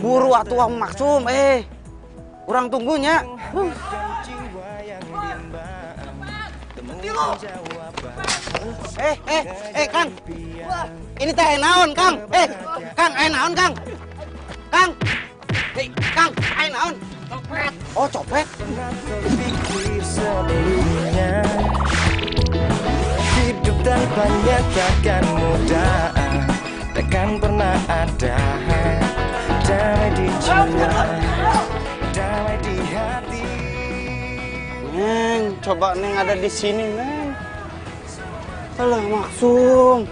buru atuh Maksum, urang tunggunya. Kang. Ini teh naon, Kang? Kang, naon, Kang? Kang. Kang, naon? Copet. Oh, copet. Terpikir sebelumnya hidup tanpanya takkan mudah, takkan pernah ada damai di jiwa, damai di hati. Neng, coba Neng ada di sini, Neng. Alah, Maksum.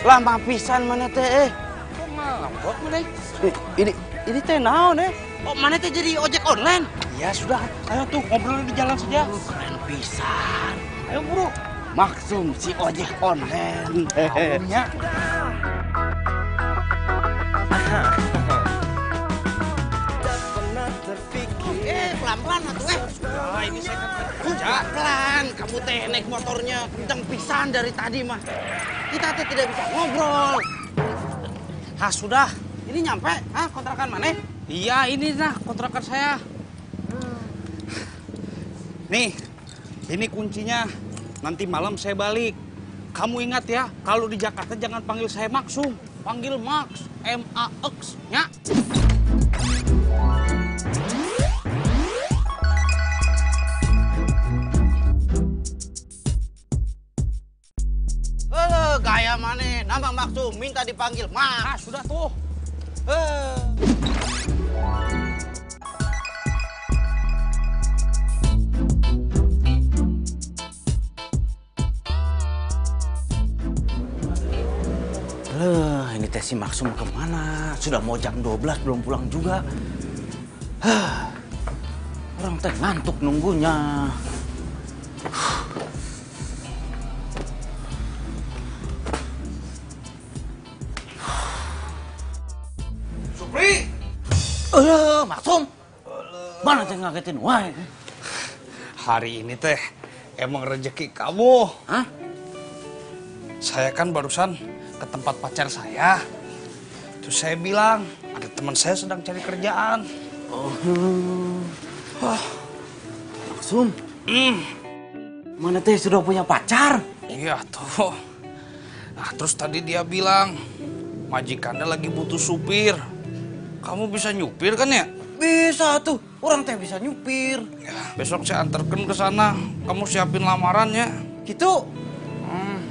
Lama pisan mana teh? Kok ngambek mana? Ini teh naon, Oh, mana teh jadi ojek online? Ya sudah, ayo tuh ngobrol di jalan saja. Keren pisan. Ayo buru. Maksum si ojek online. Punya. Pelan-pelan atuh Nah, ini saya kan kerja. Pelan, kamu teh naik motornya kenceng pisan dari tadi mah. Kita teh tidak bisa ngobrol. Sudah. Ini nyampe, kontrakan mana? Iya, ini kontrakan saya. Nih, ini kuncinya. Nanti malam saya balik. Kamu ingat ya, kalau di Jakarta jangan panggil saya Maksum. Panggil Max, M-A-X, ya. Gaya mana? Nama Maksum, minta dipanggil Max. Sudah tuh. Ini teh si Maksum kemana? Sudah mau jam 12 belum pulang juga. Orang teh ngantuk nunggunya. Supri! Maksum! Mana teh ngagetin wae? Hari ini teh emang rezeki kamu. Hah? Saya kan barusan ke tempat pacar saya. Terus saya bilang, ada teman saya sedang cari kerjaan. Maksum? Mana teh sudah punya pacar? Iya tuh. Nah terus tadi dia bilang, majikannya lagi butuh supir. Kamu bisa nyupir kan ya? Bisa tuh, orang teh bisa nyupir. Ya, besok saya antarkan ke sana. Kamu siapin lamarannya. Gitu?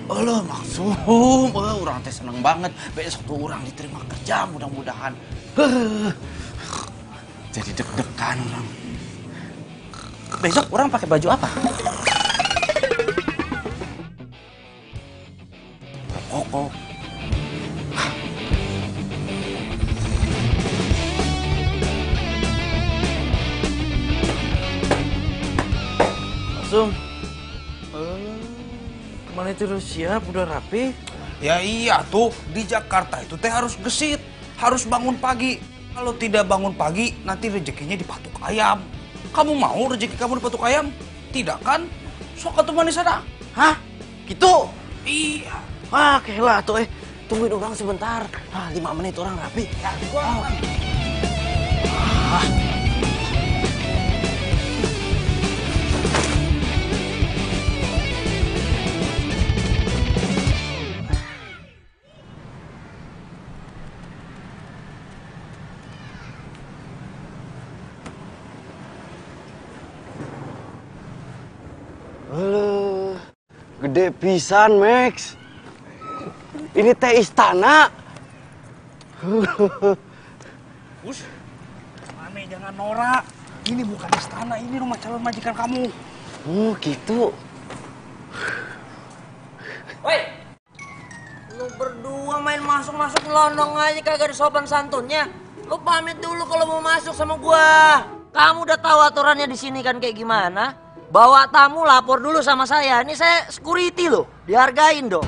Alah, Maksum, orang teh seneng banget. Besok tuh orang diterima kerja, mudah-mudahan. Jadi deg-degan orang. Besok orang pakai baju apa? Koko. Maksum. Mana itu udah siap, udah rapi? Ya iya tuh, di Jakarta itu teh harus gesit, harus bangun pagi. Kalau tidak bangun pagi, nanti rezekinya dipatuk ayam. Kamu mau rezeki kamu dipatuk ayam? Tidak kan? Sok atuh manis ada. Hah? Gitu? Iya. Kelah tuh tungguin orang sebentar. 5 menit orang rapi. Ya, Gede pisan, Max. Ini teh istana. Us, Mane jangan norak. Ini bukan istana, ini rumah calon majikan kamu. Oh, gitu. Woi, lu berdua main masuk-masuk londong aja kagak ada sopan santunnya. Lu pamit dulu kalau mau masuk sama gua. Kamu udah tahu aturannya di sini kan kayak gimana? Bawa tamu lapor dulu sama saya. Ini saya security loh, dihargain dong.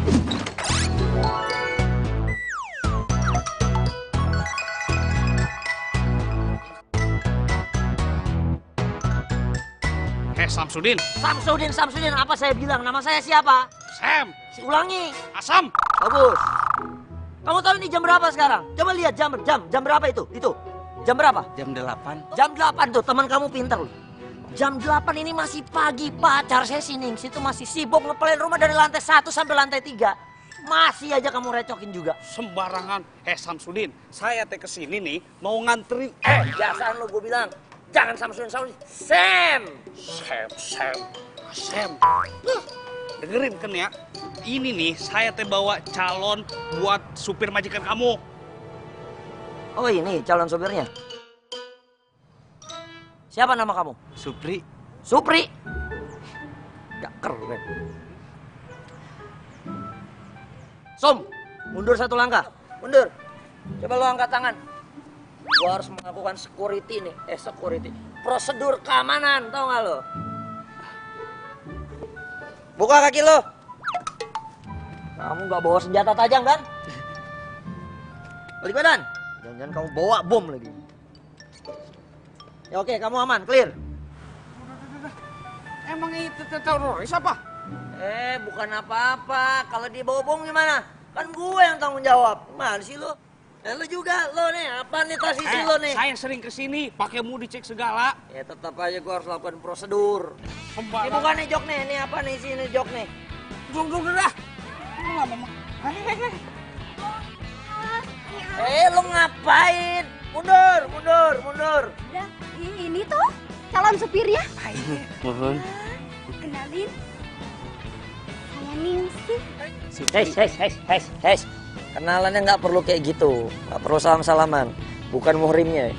Samsudin. Samsudin, apa saya bilang? Nama saya siapa? Sam. Ulangi. Asam. Bagus. Kamu tahu ini jam berapa sekarang? Coba lihat jam berapa itu? Itu. Jam berapa? Jam 8. Jam 8 tuh, teman kamu pinter loh. Jam 8 ini masih pagi, pacar saya si Ningsi itu masih sibuk ngepelin rumah dari lantai 1 sampai lantai 3. Masih aja kamu recokin juga. Sembarangan. Samsudin, saya teh kesini nih mau nganterin. Biasaan lo gue bilang, jangan Samsudin, Sam. Sam. Dengerin kan ya. Ini nih saya teh bawa calon buat supir majikan kamu. Oh ini calon supirnya. Siapa nama kamu? Supri. Supri. Gak keren. Som, mundur 1 langkah. Mundur. Coba lo angkat tangan. Gua harus melakukan security nih. Security. Prosedur keamanan, tau gak lo? Buka kaki lo. Kamu gak bawa senjata tajam kan? Balik badan. Jangan-jangan kamu bawa bom lagi. Ya oke, kamu aman, clear. Emang itu teroris apa? Bukan apa-apa. Kalau dia bawa bom gimana? Kan gue yang tanggung jawab. Gimana sih lo? Lo juga, lo nih, apa nih tas isi lo nih? Saya sering kesini, pakai mu dicek segala. Ya tetap aja gue harus lakukan prosedur. Ini Sembarangan. bukan nih jok nih, ini apa nih sini jok nih? Duduk dah. Lu nggak mau Lo ngapain? Mundur. Nah, ini tuh calon supirnya. Mohon. Kenalin. Saya Ningsi. Hes. Kenalannya nggak perlu kayak gitu. Nggak perlu salam-salaman. Bukan muhrimnya.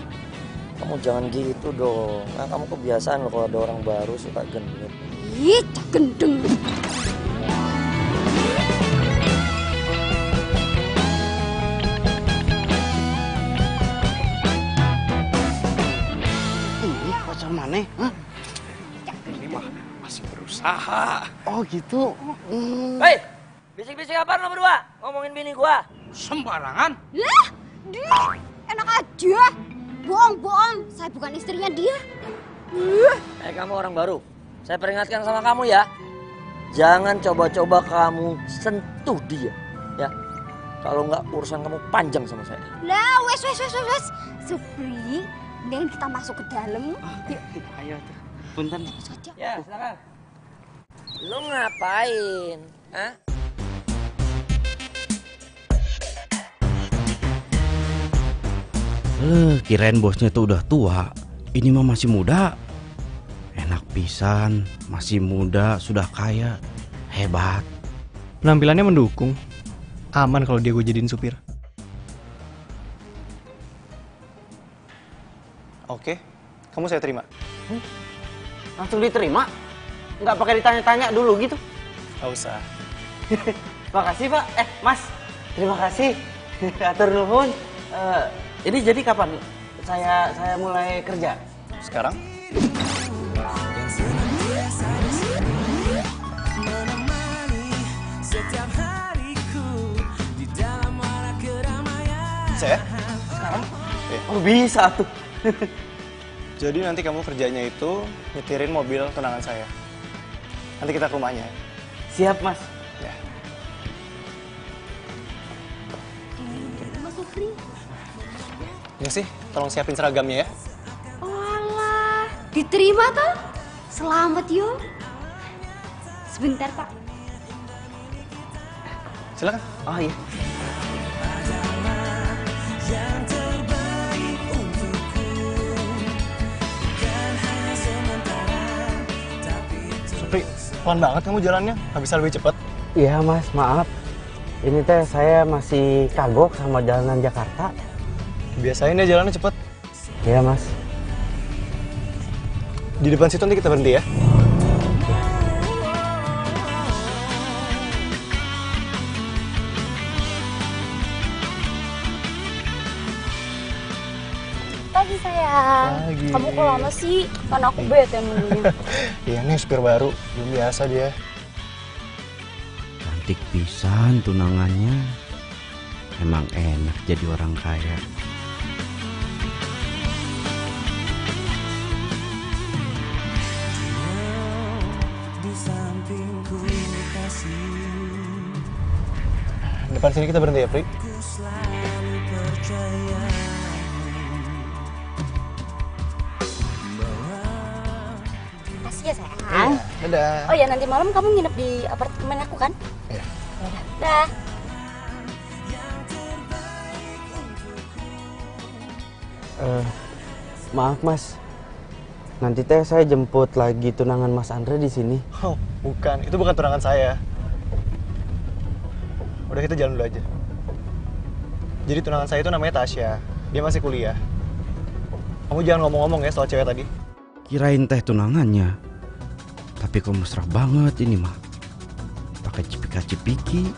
Kamu jangan gitu dong. Nah, kamu kebiasaan loh kalau ada orang baru suka genit. Ih, cak gendeng. Ini pacar mana? Hah? Ini mah masih berusaha. Oh gitu. Hei, bisik-bisik apaan lo berdua? Ngomongin bini gua. Sembarangan. Lah, dia enak aja. Bohong. Saya bukan istrinya dia. Kamu orang baru. Saya peringatkan sama kamu ya. Jangan coba-coba kamu sentuh dia. Ya. Kalau nggak urusan kamu panjang sama saya. Lah, wes. Supri, mendingan kita masuk ke dalam. Yuk, Ayo tuh. Punten. saja. Ya, silakan. Lu ngapain? Hah? Kirain bosnya tuh udah tua. Ini mah masih muda. Enak pisan, masih muda, sudah kaya. Hebat. Penampilannya mendukung. Aman kalau dia gue jadiin supir. Oke, kamu saya terima. Langsung diterima? Nggak pakai ditanya-tanya dulu gitu? Nggak usah. Makasih Pak. Mas. Terima kasih. Atur nuhun. Ini jadi kapan saya mulai kerja? Sekarang? Saya? Sekarang? Iya. Oh bisa tuh. Jadi nanti kamu kerjanya itu nyetirin mobil tunangan saya. Nanti kita ke rumahnya. Siap Mas. Ya. Mas Supri. Ini sih, tolong siapin seragamnya ya. Walah, diterima toh? Selamat yo. Sebentar Pak. Silakan. Oh iya. Supri, pelan banget kamu jalannya. Nggak bisa lebih cepat. Iya Mas, maaf. Ini teh saya masih kagok sama jalanan Jakarta. Biasain ya jalannya cepet. Iya Mas. Di depan situ nanti kita berhenti ya. Pagi sayang. Pagi. Kamu kok lama sih? Kan aku bete nunggunya. Iya nih supir baru, belum biasa dia. Cantik pisan tunangannya. Emang enak jadi orang kaya. Depan sini kita berhenti ya, Pri. Makasih ya sayang. Dadah. Oh ya, nanti malam kamu nginep di apartemen aku kan? Iya. Yaudah. Dah. Maaf mas, nanti teh saya jemput lagi tunangan Mas Andre di sini. Oh, bukan. Itu bukan tunangan saya. Udah kita jalan dulu aja. Jadi tunangan saya itu namanya Tasya. Dia masih kuliah. Kamu jangan ngomong-ngomong ya soal cewek tadi. Kirain teh tunangannya, tapi kok mesra banget ini mah. Pakai cipika-cipiki.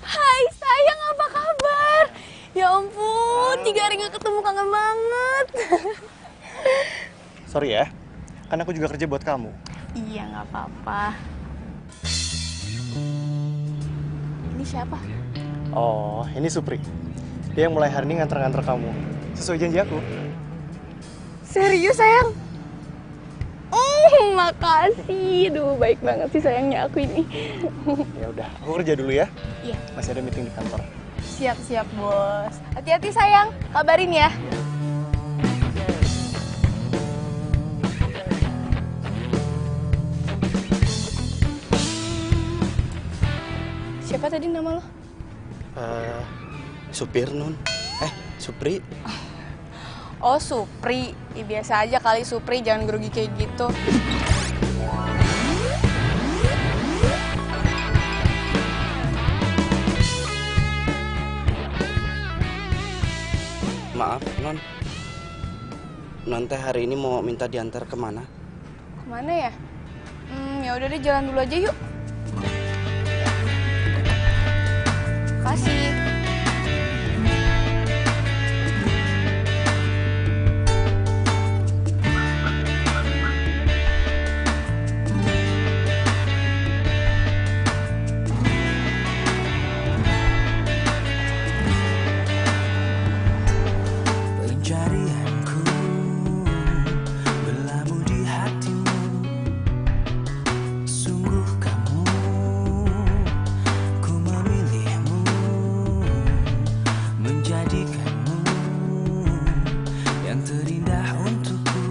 Hai sayang, apa kabar? Ya ampun, 3 hari gak ketemu, kangen banget. Sorry ya, kan aku juga kerja buat kamu. Iya, gak apa-apa. Ini siapa? Oh, ini Supri. Dia yang mulai hari ini nganter-nganter kamu. Sesuai janji aku. Serius sayang? Makasih. Duh, baik banget sih sayangnya aku ini. Ya udah, aku kerja dulu ya. Iya. Masih ada meeting di kantor. Siap-siap bos. Hati-hati sayang, kabarin ya. Siapa tadi nama lo? Supir Nun. Supri. Oh Supri, ya, biasa aja kali Supri, jangan grogi kayak gitu. Maaf Non. Non teh hari ini mau minta diantar kemana? Kemana ya? Ya udah deh, jalan dulu aja yuk. Kasih. Pencarianku berlabuh di hatimu. Sungguh kamu, ku memilihmu, menjadikanmu yang terindah untukku,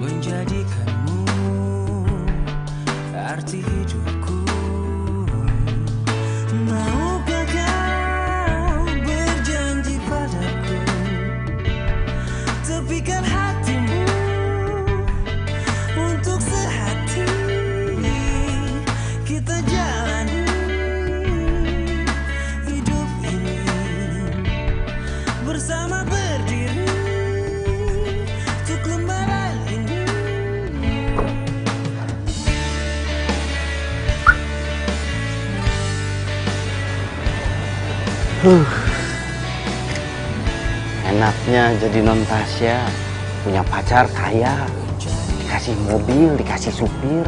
menjadikanmu arti hidupku. Maukah kau berjanji padaku, tepikan hatimu untuk sehati kita jalani hidup ini bersama, berdiri untuk lembaran ini. Enaknya jadi non Tasya, punya pacar kaya, dikasih mobil, dikasih supir.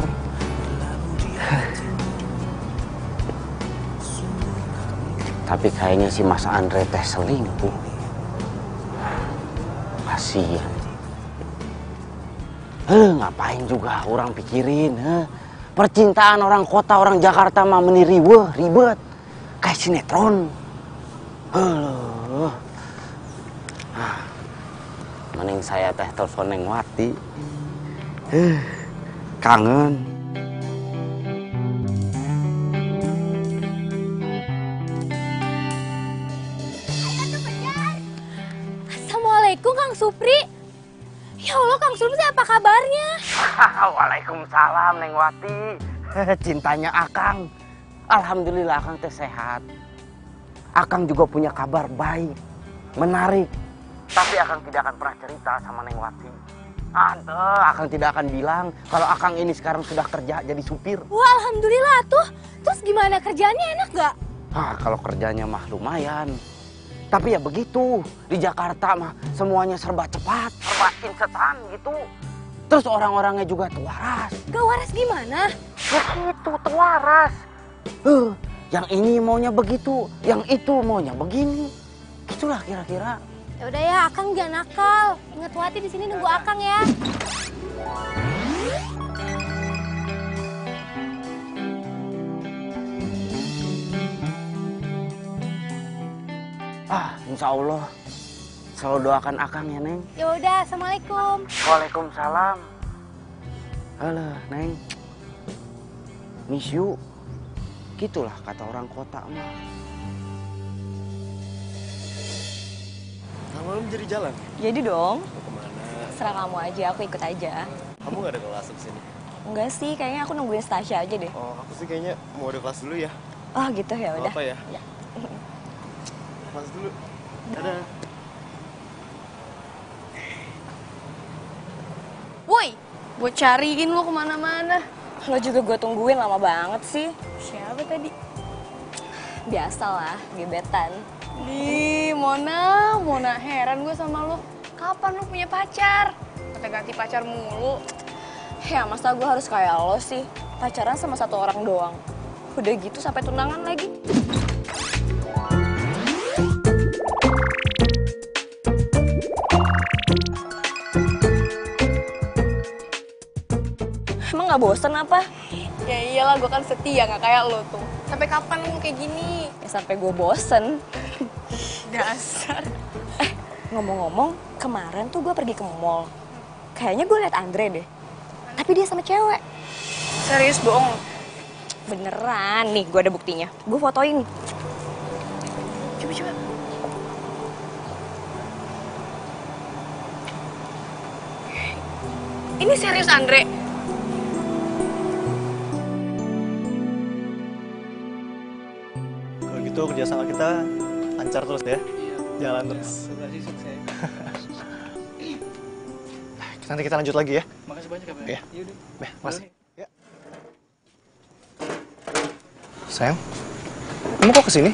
Tapi kayaknya si Mas Andre teh selingkuh. Kasihan. Ngapain juga orang pikirin, percintaan orang kota, orang Jakarta mah meniriweh, ribet. Kayak sinetron. Mending saya teh telepon Neng Wati. Kangen. Assalamualaikum Kang Supri. Ya Allah Kang Supri, apa kabarnya? Waalaikumsalam Neng Wati. Cintanya Akang. Alhamdulillah Akang teh sehat. Akang juga punya kabar baik, menarik. Tapi Akang tidak akan pernah cerita sama Neng Wati. Akang tidak akan bilang kalau Akang ini sekarang sudah kerja jadi supir. Wah alhamdulillah tuh. Terus gimana, kerjaannya enak gak? Kalau kerjanya mah lumayan. Tapi ya begitu, di Jakarta mah semuanya serba cepat. berupa instan gitu. Terus orang-orangnya juga tuh waras. Gak waras gimana? Begitu tuh waras. Yang ini maunya begitu, yang itu maunya begini. Itulah kira-kira. Ya udah ya, Akang jangan nakal. Ingat Wati di sini nunggu Akang ya. Insya Allah. Selalu doakan Akang ya, Neng. Ya udah, assalamualaikum. Waalaikumsalam. Alah, Neng. Miss you. Gitulah kata orang kota mah. Malam jadi jalan? Jadi dong. Mau kemana? Serah kamu aja, aku ikut aja. Kamu gak ada kelas di sini? Enggak sih, kayaknya aku nungguin Stasya aja deh. Oh, aku sih kayaknya mau ada kelas dulu ya. Oh gitu ya udah. Apa ya? Ya. Kelas dulu. Dadah. Woi, gue cariin lo kemana-mana. Lo juga gue tungguin lama banget sih. Siapa tadi? Biasalah, gebetan. Di Mona heran gue sama lo. Kapan lo punya pacar? Kata ganti pacar mulu. Ya masa gue harus kayak lo sih? Pacaran sama satu orang doang. Udah gitu sampai tunangan lagi. Emang gak bosen apa? Ya iyalah, gue kan setia, gak kayak lo tuh. Sampai kapan lo kayak gini? Ya sampai gue bosen. Dasar. Ngomong-ngomong, kemarin tuh gue pergi ke mall. Kayaknya gue liat Andre deh. Tapi dia sama cewek. Serius bohong? Beneran, nih gue ada buktinya. Gue fotoin. Coba. Ini serius Andre? Kalau gitu kerjasama kita lancar terus ya. Jalan terus. Nanti kita lanjut lagi ya. Makasih banyak ya, Pak. Iya. Yaudah. Makasih. Ya. Sayang, kamu kok kesini?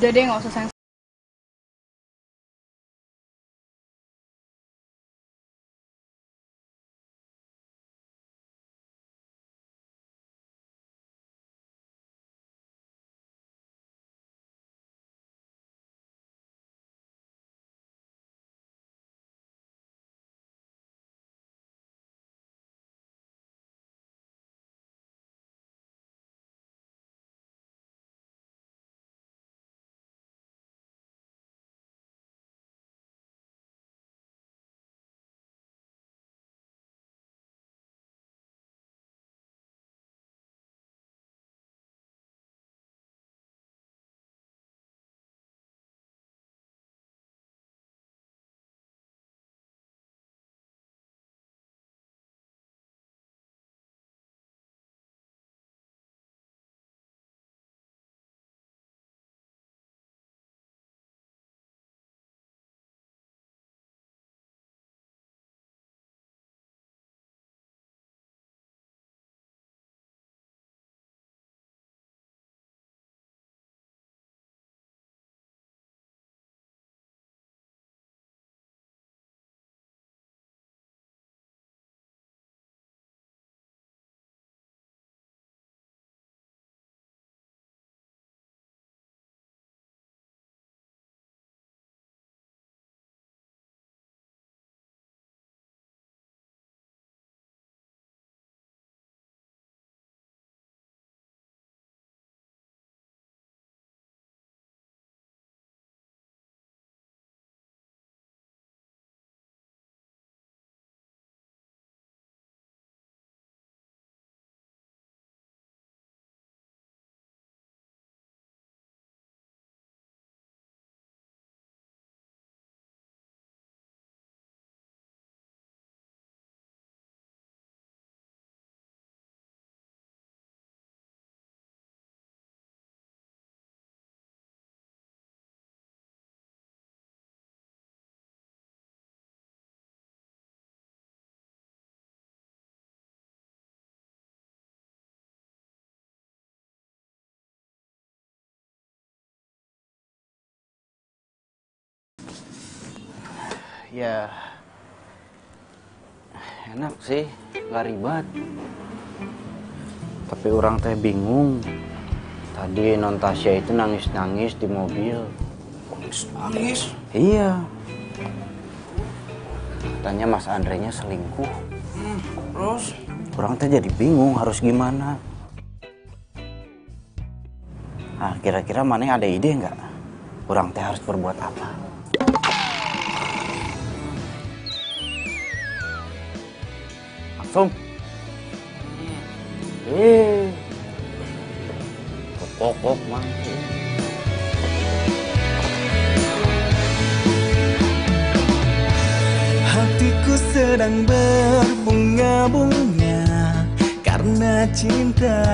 Udah deh, gak usah sayang. Ya, Enak sih, nggak ribet. Tapi orang teh bingung. Tadi non Tasya itu nangis-nangis di mobil. Nangis? Iya. Katanya Mas Andre-nya selingkuh. Terus? Orang teh jadi bingung harus gimana. Nah, kira-kira Maneh ada ide nggak? Orang teh harus berbuat apa? Langsung. Pokok mah. Hatiku sedang berbunga-bunga karena cinta.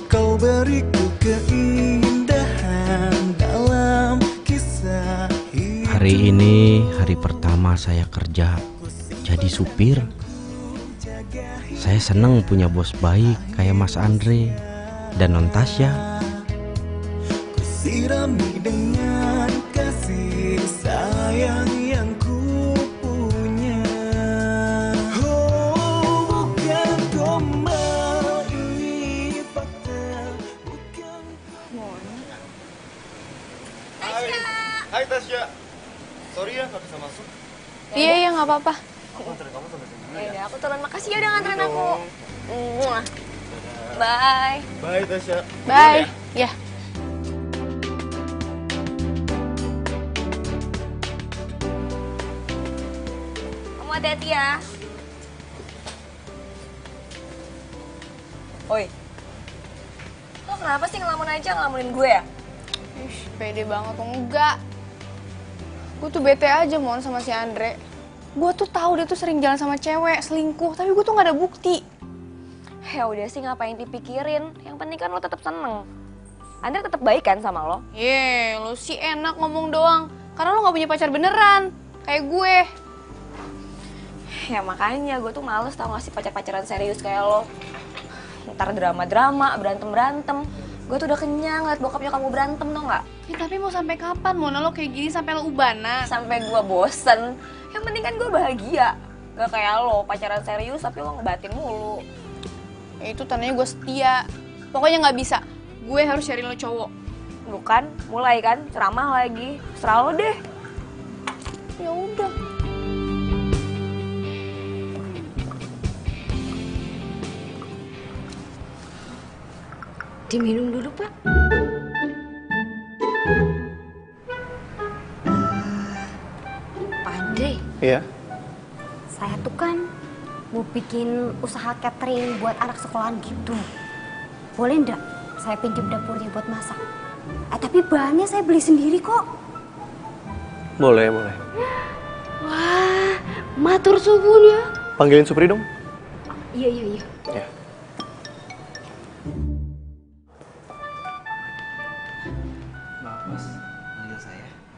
Kau beriku keindahan dalam kisah hidup. Hari ini hari pertama saya kerja jadi supir. Saya seneng punya bos baik kayak Mas Andre dan non Tasya. Sirami dengan kasih sayang yang ku punya. Oh, bukan gombal ini fakta, bukan. Hai Tasya. Sorry ya nggak bisa masuk. Iya, nggak apa-apa. Aku anterin kamu sampai sini. Ya udah, aku turun. Makasih ya udah nganterin aku. Bye. Bye Tasya. Bye. Ya. Kamu hati-hati ya. Oi. Lo kenapa sih ngelamun aja ngelamunin gue ya? Ih, pede banget lo. Enggak. Gue tuh bete aja Mon sama si Andre. Gue tuh tahu dia tuh sering jalan sama cewek, selingkuh, tapi gue tuh nggak ada bukti. Ya udah sih ngapain dipikirin. Yang penting kan lo tetap seneng. Andre tetap baik kan sama lo? Ye, lo sih enak ngomong doang. Karena lo nggak punya pacar beneran, kayak gue. Ya makanya gue tuh males tau gak sih pacar-pacaran serius kayak lo. Ntar drama-drama, berantem-berantem. Gue tuh udah kenyang liat bokapnya kamu berantem tau gak? Ya tapi mau sampai kapan Mona lo kayak gini sampai lo ubana? Sampai gue bosen. Yang penting kan gue bahagia. Gak kayak lo pacaran serius tapi lo ngebatin mulu. Ya itu tandanya gue setia. Pokoknya nggak bisa. Gue harus cari lo cowok. Bukan, mulai kan ceramah lagi. Serah lo deh. Ya udah. Diminum dulu, Pak. Pak Andre, Iya. saya tuh kan mau bikin usaha catering buat anak sekolahan gitu. Boleh ndak saya pinjam dapurnya buat masak? Tapi bahannya saya beli sendiri kok. Boleh, boleh. Wah, matur suwun ya. Panggilin Supri dong. Iya, iya, iya. Ya.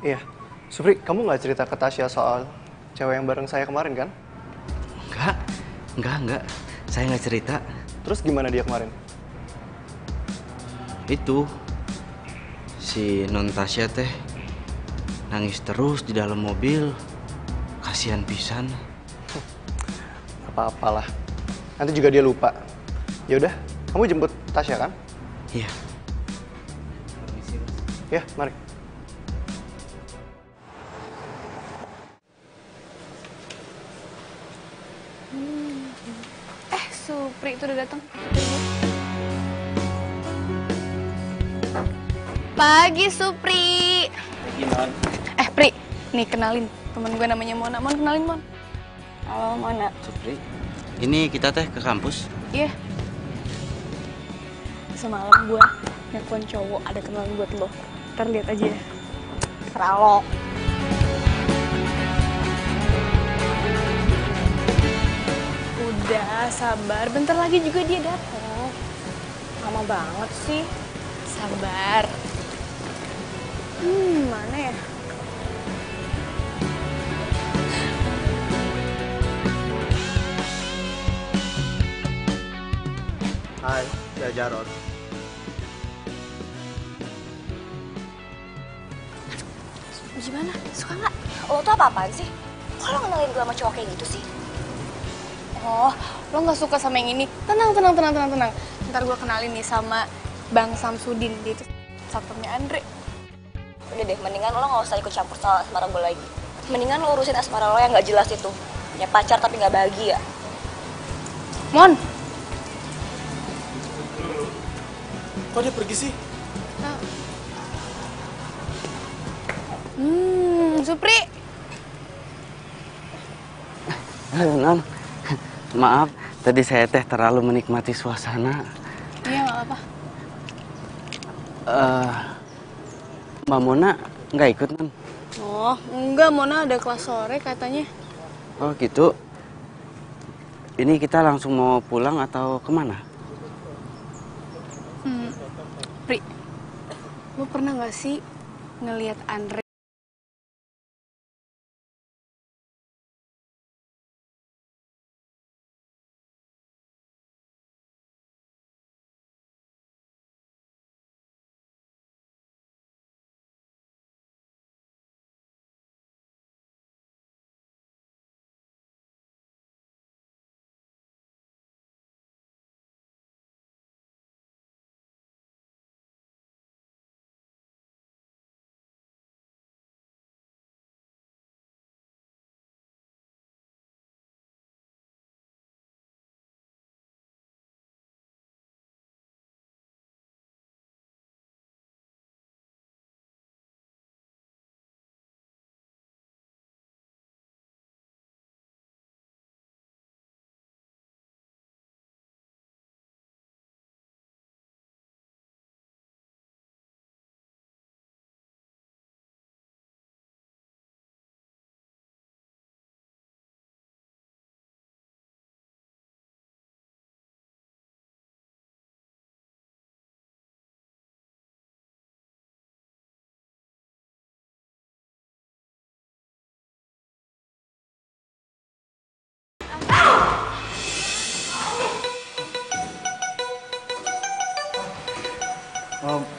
Iya. Supri, kamu nggak cerita ke Tasya soal cewek yang bareng saya kemarin kan? Enggak. Saya nggak cerita. Terus gimana dia kemarin? Itu si non Tasya teh nangis terus di dalam mobil. Kasihan pisan. Apa-apalah. Nanti juga dia lupa. Ya udah, kamu jemput Tasya kan? Iya. Ya, mari. Supri itu udah datang. Pagi Supri. Gimana? Pri, nih kenalin temen gue namanya Mona. Mon, kenalin Mon. Halo Mona. Supri, ini kita teh ke kampus. Iya. Semalam gue nelfon cowok ada kenalan buat lo. Ntar lihat aja ya. Serah lo. Udah, sabar. Bentar lagi juga dia datang. Lama banget sih. Sabar. Mana ya? Hai, ya Jarod. Gimana? Suka nggak? Lo tuh apa-apaan sih? Kok lo kenalin gue sama cowok kayak gitu sih? Oh, lo nggak suka sama yang ini? Tenang. Ntar gue kenalin nih sama Bang Samsudin, dia itu satpamnya Andre. Udah deh, mendingan lo gak usah ikut campur soal asmara gue lagi. Mendingan lo urusin asmara lo yang gak jelas itu. Punya pacar tapi gak bahagia. Mon! Kok dia pergi sih? Supri! Halo, Non. Maaf, tadi saya teh terlalu menikmati suasana. Iya, gak apa-apa. Mbak Mona nggak ikut, Non? Oh, enggak, Mona ada kelas sore katanya. Oh, gitu. Ini kita langsung mau pulang atau kemana? Pri, lo pernah gak sih ngelihat Andre?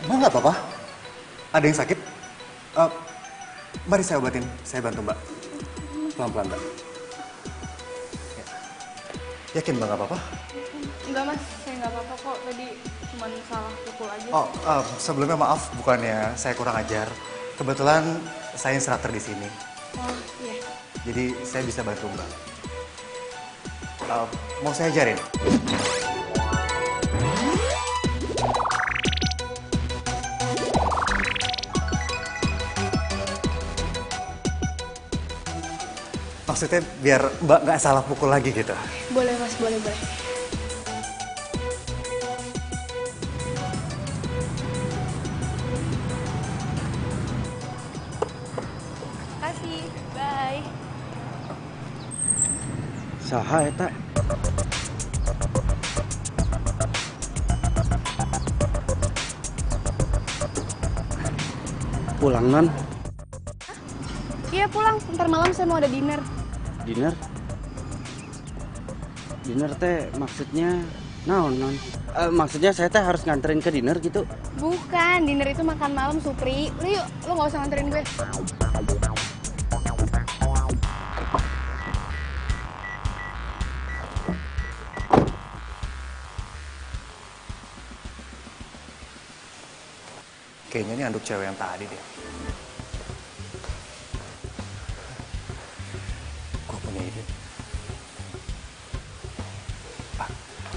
Mbak nggak apa-apa? Ada yang sakit? Mari saya obatin, saya bantu Mbak. Pelan-pelan Mbak. Ya. Yakin Mbak nggak apa-apa? Enggak mas, saya nggak apa-apa kok. Tadi cuma salah pukul aja. Oh, sebelumnya maaf, bukannya saya kurang ajar. Kebetulan saya instruktur di sini. Oh iya. Jadi saya bisa bantu Mbak. Mau saya ajarin? Maksudnya biar Mbak nggak salah pukul lagi gitu. Boleh mas, boleh. Kasih, bye. Saha eta? Pulang, Non? Iya pulang, ntar malam saya mau ada dinner. Dinner? Dinner teh maksudnya naon, Non? Maksudnya saya teh harus nganterin ke dinner gitu? Bukan, dinner itu makan malam, Supri. Lu yuk, lu gak usah nganterin gue. Kayaknya ini anduk cewek yang tadi deh. Gue punya ide.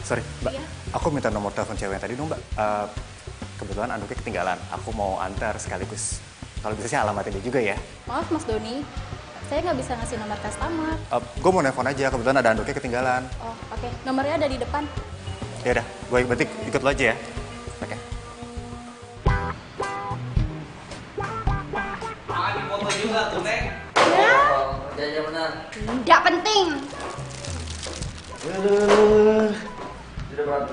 Sorry, Mbak. Iya? Aku minta nomor telepon cewek yang tadi dong, Mbak. Kebetulan anduknya ketinggalan. Aku mau antar sekaligus. Kalau bisa sih alamatnya dia juga ya. Maaf Mas Doni, saya nggak bisa ngasih nomor customer. Gue mau nelfon aja, kebetulan ada anduknya ketinggalan. Oh oke, nomornya ada di depan. Ya udah, gue berarti ikut lo aja ya. Oke. Foto juga tuh, Neng. Kerjanya benar. Tidak penting.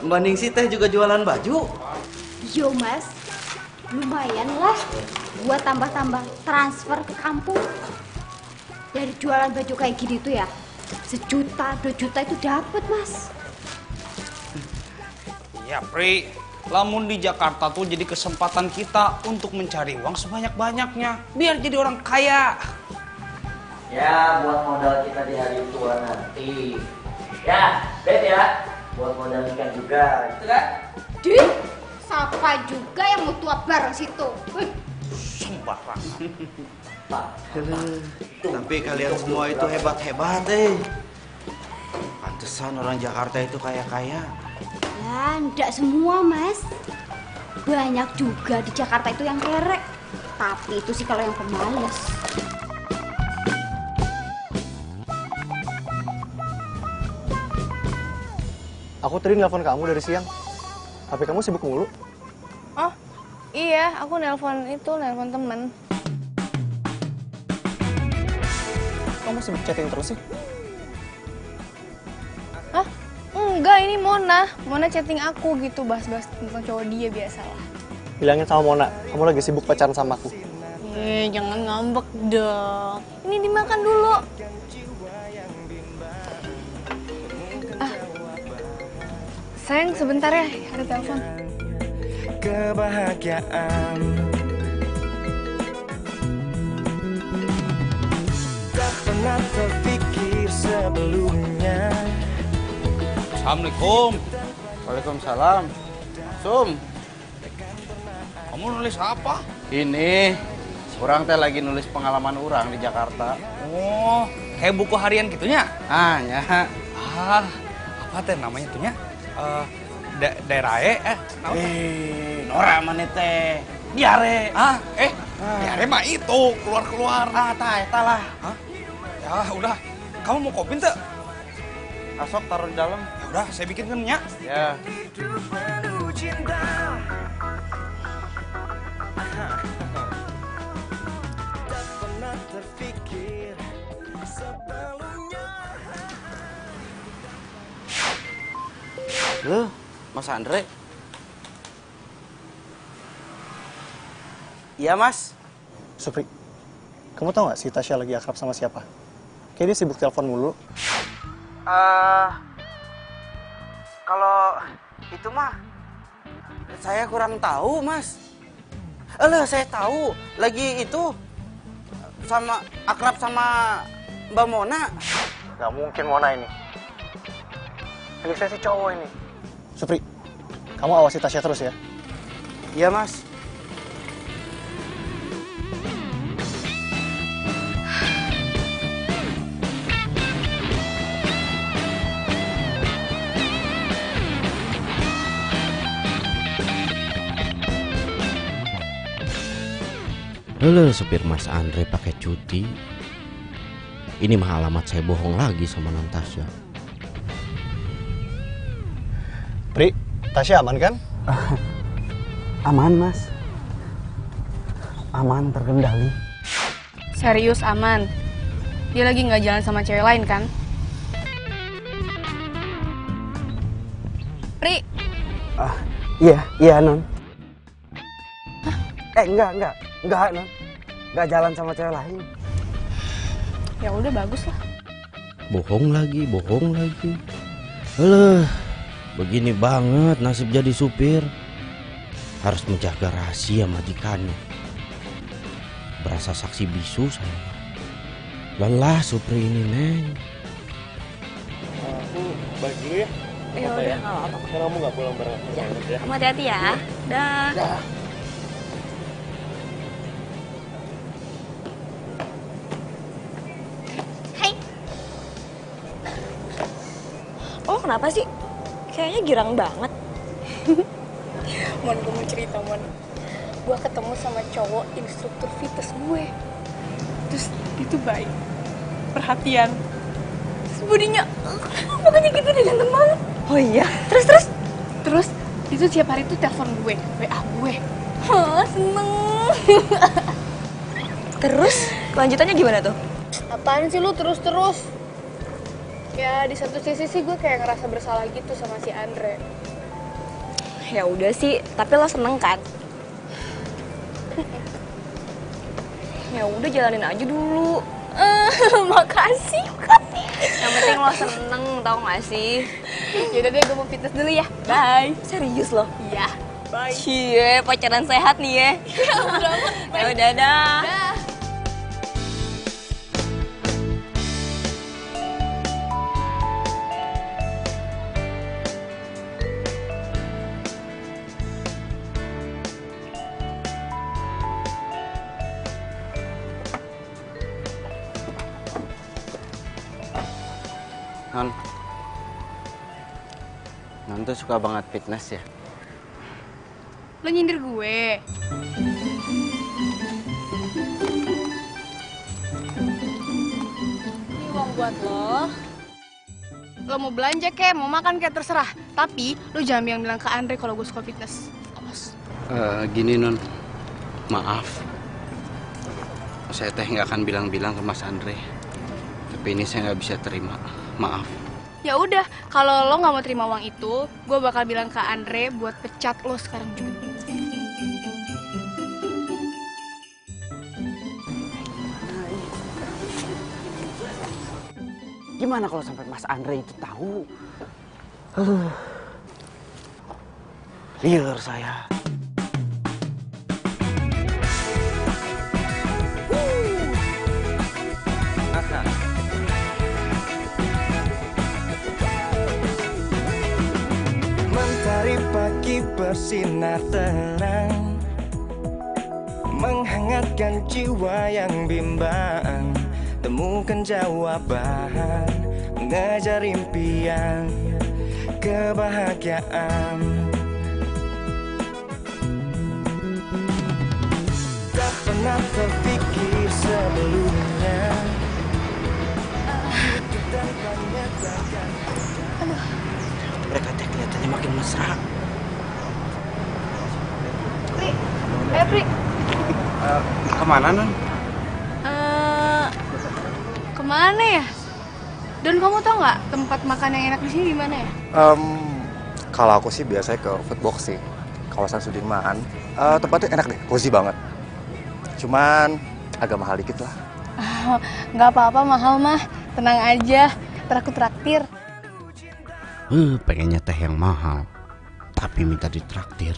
Mbak Ningsi teh juga jualan baju. Yo mas, lumayan lah buat tambah-tambah transfer ke kampung. Dari jualan baju kayak gini tuh ya, 1 juta, 2 juta itu dapat mas. Ya, Pri. Lamun di Jakarta tuh jadi kesempatan kita untuk mencari uang sebanyak-banyaknya. Biar jadi orang kaya. Ya, buat modal kita di hari tua nanti. Ya, Bet ya. Buat modal nikah juga, gitu kan? Di, siapa juga yang mau tua bareng situ? Sembarangan. Tapi kalian semua itu hebat-hebat, Pantesan orang Jakarta itu kaya-kaya. Ya, enggak semua, Mas. Banyak juga di Jakarta itu yang kerek. Tapi itu sih kalau yang pemalas. Aku tadi nelpon kamu dari siang. HP kamu sibuk mulu. Oh, iya, aku nelpon temen. Kamu sibuk chatting terus sih? Hah? Enggak, ini Mona. Mona chatting aku gitu, bahas-bahas tentang cowok dia biasalah. Bilangin sama Mona, kamu lagi sibuk pacaran sama aku. Jangan ngambek dong. Ini dimakan dulu. Sayang, sebentar ya, ada telepon. Kebahagiaan tak pernah terpikir sebelumnya. Assalamualaikum. Waalaikumsalam. Sum, Kamu nulis apa? ini orang teh lagi nulis pengalaman orang di Jakarta. Oh, kayak buku harian gitunya? Ah, ya. Ah, apa teh namanya tuhnya? Daerah Nora mana teh? Diare. diare mah itu keluar-keluar. Eta lah. Hah? Ya udah, kamu mau kopi teh? Asok taruh di dalam. Ya udah, saya bikinkan ya. Ya. Hidup penuh cinta. Tak pernah terpikir sebelumnya. Loh, Mas Andre. Iya, Mas. Supri, kamu tahu nggak si Tasya lagi akrab sama siapa? Kayaknya dia sibuk telepon mulu. Kalau itu mah saya kurang tahu, Mas. Saya tahu lagi itu sama akrab sama Mbak Mona. Gak mungkin Mona ini. Felix si cowok ini. Supri, kamu awasi Tasya terus ya. Iya, Mas. Halo, supir Mas Andre pakai cuti. Ini mah alamat saya bohong lagi sama Natasha. Pri, Tasya aman kan? Aman, Mas. Aman, terkendali. Serius aman. Dia lagi nggak jalan sama cewek lain kan? Pri, Iya, Non. Enggak, Non. Enggak jalan sama cewek lain. ya udah bagus lah. Bohong lagi. Alah, begini banget nasib jadi supir. Harus menjaga rahasia majikannya. Berasa saksi bisu saya. Lelah supir ini, Neng. Aku balik dulu ya. Ya udah, nggak apa-apa. Karena kamu nggak pulang bareng aku. Ya, kamu hati-hati ya. Dah. Hai. Oh, kenapa sih? Kayaknya girang banget. Mon, gue mau cerita, Mon. Gue ketemu sama cowok instruktur fitness gue. Terus dia tuh baik, perhatian. Terus bodinya, makanya gitu dia ganteng banget. Oh iya? Terus? Terus itu tiap hari tuh telepon gue, WA gue. Seneng. Terus? Kelanjutannya gimana tuh? Apaan sih lu terus-terus? Ya di satu sisi sih gue kayak ngerasa bersalah gitu sama si Andre. Ya udah sih, tapi lo seneng kan? Ya udah jalanin aja dulu. Makasih. Yang penting lo seneng, tau gak sih? Yaudah deh, gue mau fitness dulu ya. Bye. Serius lo? Iya. Bye. Cie, pacaran sehat nih ya. Ya udah amat. Ya udah dah. Dah. Non. Non tuh suka banget fitness ya. Lo nyindir gue. Ini uang buat lo. Lo mau belanja kek, mau makan kek, terserah. Tapi lo jangan bilang ke Andre kalau gue suka fitness. Awas. Gini Non, maaf. Saya teh nggak akan bilang-bilang ke Mas Andre. Tapi ini saya nggak bisa terima. Maaf. Ya udah, kalau lo nggak mau terima uang itu, gue bakal bilang ke Andre buat pecat lo sekarang juga. Gimana kalau sampai Mas Andre itu tahu? Liar saya. Mentari pagi bersinar terang, menghangatkan jiwa yang bimbang. Temukan jawaban, mengejar impian, kebahagiaan. Tak pernah terpikir sebelumnya. Mereka teh kelihatannya makin mesra. Pri. Kemana Non? Kemana ya? Don, kamu tau nggak tempat makan yang enak di sini di mana ya? Kalau aku sih biasanya ke Foodbox sih, kawasan Sudirman. Tempatnya enak deh, cozy banget. Cuman agak mahal dikit lah. Nggak apa-apa mahal mah, tenang aja. Ntar aku traktir. Pengennya teh yang mahal, tapi minta ditraktir.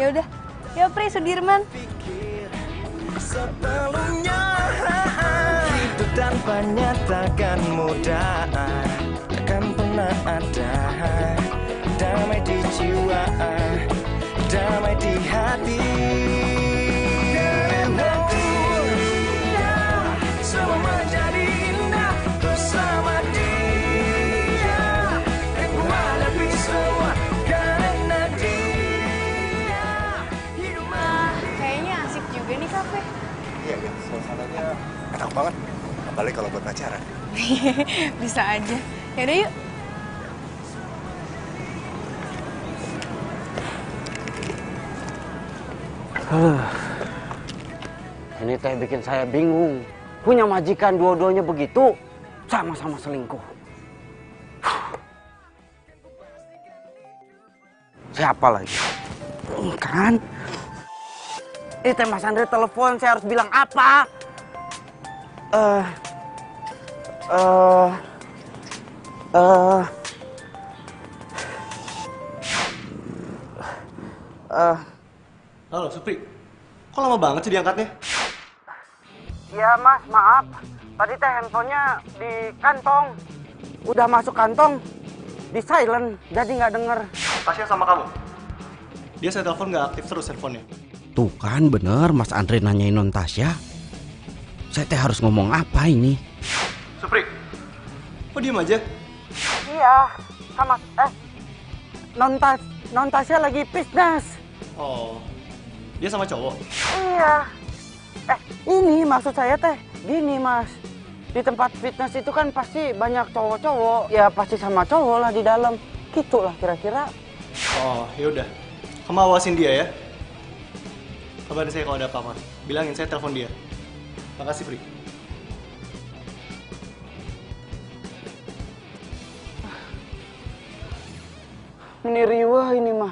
Ya udah, ya Pri, Sudirman. Sebelumnya hidup tanpanya takkan mudah, takkan pernah ada damai di jiwa, damai di hati. Karena dia semua menjadi indah bersama dia, dan ku hadapi semua karena dia. Kayaknya asik juga nih kafe. Iya, suasananya enak banget. Apalagi kalau buat pacaran. Bisa aja. Yaudah yuk. Ini teh bikin saya bingung. Punya majikan dua-duanya begitu, sama-sama selingkuh. Siapa lagi? Kan? Ini teh Mas Andre telepon, saya harus bilang apa? Halo, Supri. Kok lama banget sih diangkatnya? Ya Mas, maaf. Tadi teh handphonenya di kantong. Udah masuk kantong, di silent, jadi nggak denger. Tasya sama kamu? Dia saya telepon nggak aktif terus handphonenya. Tuh kan bener Mas Andre nanyain non Tasya. Saya teh harus ngomong apa ini? Supri, kok diem aja? Iya, sama non Tasya lagi fitness. Oh, dia sama cowok? Iya. Ini maksud saya teh, gini Mas. Di tempat fitness itu kan pasti banyak cowok-cowok. Ya pasti sama cowok lah di dalam. Gitu lah kira-kira. Oh, yaudah. Kamu awasin dia ya. Kabarin saya kalau ada apa-apa. Bilangin saya telepon dia. Makasih, Pri. Ini riwah ini mah.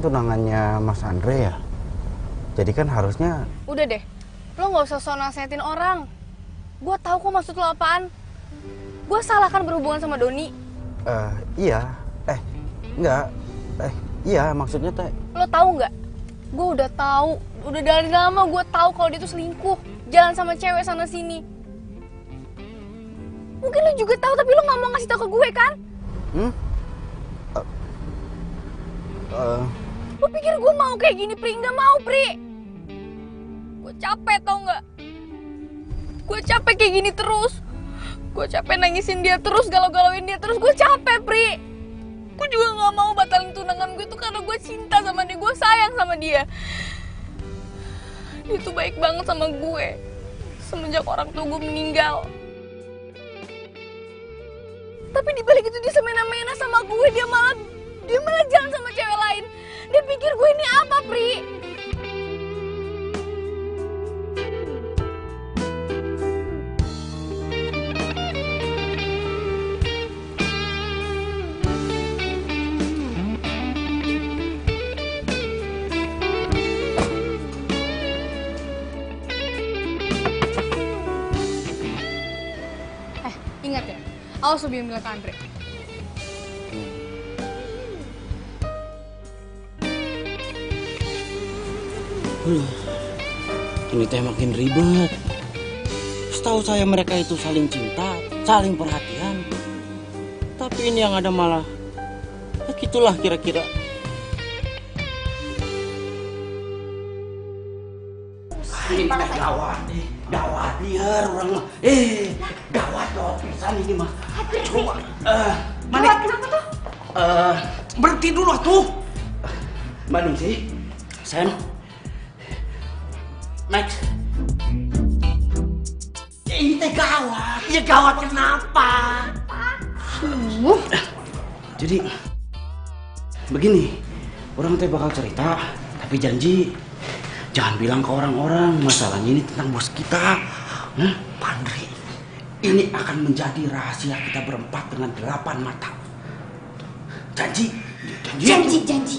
tunangannya Mas Andre ya. Jadi kan harusnya... Udah deh, lo nggak usah so nasehatin orang. Gue tahu kok maksud lo apaan. Gue salah kan berhubungan sama Doni? Iya. Enggak. Iya maksudnya teh. Lo tahu nggak? Gue udah tahu. Udah dari lama gue tahu kalau dia tuh selingkuh. Jalan sama cewek sana sini. Mungkin lo juga tahu tapi lo nggak mau ngasih tahu ke gue kan? Lo pikir gue mau kayak gini, Pri? Nggak mau, Pri. Gue capek tau nggak? Gue capek kayak gini terus. Gue capek nangisin dia terus, galau-galauin dia terus. Gue capek, Pri. Gue juga nggak mau batalin tunangan gue tuh karena gue cinta sama dia. Gue sayang sama dia. Dia tuh baik banget sama gue. Semenjak orang tua gue meninggal. Tapi dibalik itu dia semena-mena sama gue. Dia malah jalan sama cewek lain. Dia pikir gue ini apa, Pri? Ingat ya, awas lo bilang ke Andre. Ini teh makin ribet. Setahu saya mereka itu saling cinta, saling perhatian. Tapi ini yang ada malah, gitulah kira-kira. Ini teh gawat nih, gawat liar orang mah. Gawat pisan ini mah. Coba, Manik. Kenapa tuh? Berhenti dulu tuh. Maning sih, Sam. Max. Ya, ini teh gawat. Ya gawat kenapa? Jadi begini, orang teh bakal cerita, tapi janji jangan bilang ke orang-orang masalahnya ini tentang bos kita. Pandri, ini akan menjadi rahasia kita berempat dengan 8 mata. Janji. Janji.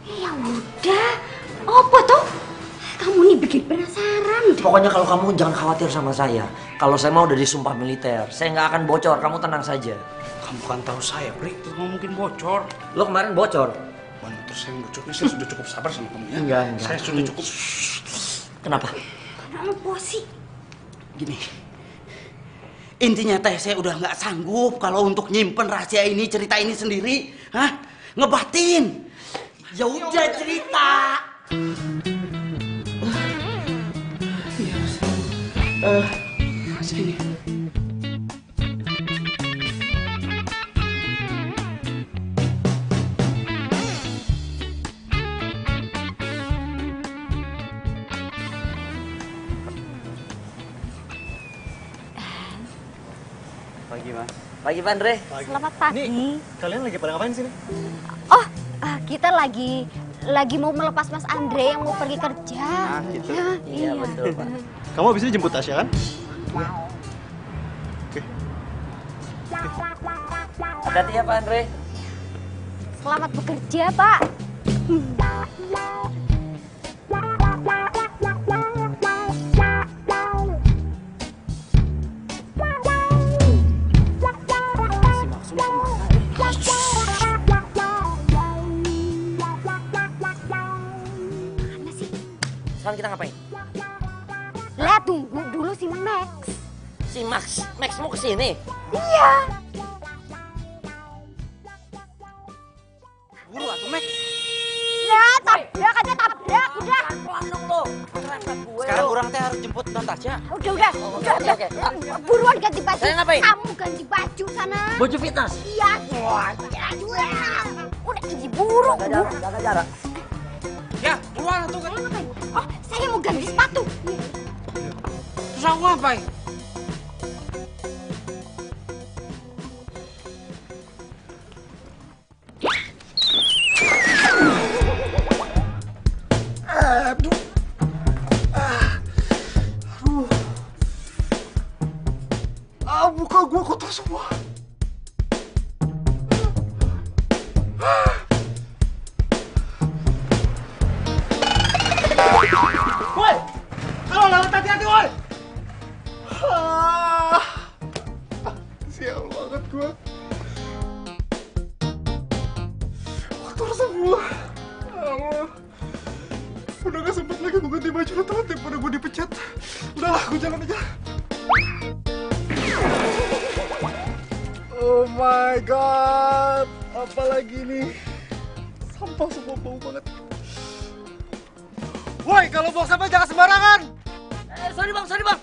Ya udah, apa tuh? Kamu nih bikin penasaran. Pokoknya kalau kamu jangan khawatir sama saya. Kalau saya mau udah disumpah militer, saya nggak akan bocor. Kamu tenang saja. Kamu kan tahu saya, Pri. Itu nggak mungkin bocor. Lo kemarin bocor. Terus saya bocornya, saya sudah cukup sabar sama kamu ya. Enggak. Saya sudah cukup. Kenapa? Kenapa sih? Gini, intinya teh saya udah nggak sanggup kalau untuk nyimpen rahasia ini, cerita ini sendiri. Ngebatin. Ya udah cerita. Sini. Pagi, Mas. Pagi, Pak Andre. Selamat pagi. Nih, kalian lagi pada ngapain sini? Oh, kita lagi mau melepas Mas Andre yang mau pergi kerja. Gitu. Iya, betul, Pak. Kamu habis ini jemput Tasya kan? Oke. Hati-hati ya, Pak Andre. Selamat bekerja, Pak. Sekarang kita ngapain? Lah, tunggu dulu si Max. Si Max mau kesini? Iya. Buru atuh, Max. Ya, tabrak aja, tabrak. Udah. Pelan dong lo. Sekarang orang teh harus jemput Tasya. Udah. Oke. Buruan ganti baju. Saya ngapain? Kamu ganti baju sana. Baju fitness? Iya. Udah diburu. Jaga jarak. Ya, keluar tuh kan. Oh, saya mau ganti sepatu. Terus aku ngapain? Muka gua kotor semua. hati-hati woi. Sial banget gua. Kotor semua. Allah. Udah gak sempet lagi gue ganti baju telat daripada gue dipecat. Udahlah, gue jalan aja. Oh my god, apalagi nih? Sampah semua bau banget. Woi, kalau buang sampah jangan sembarangan. Sorry bang.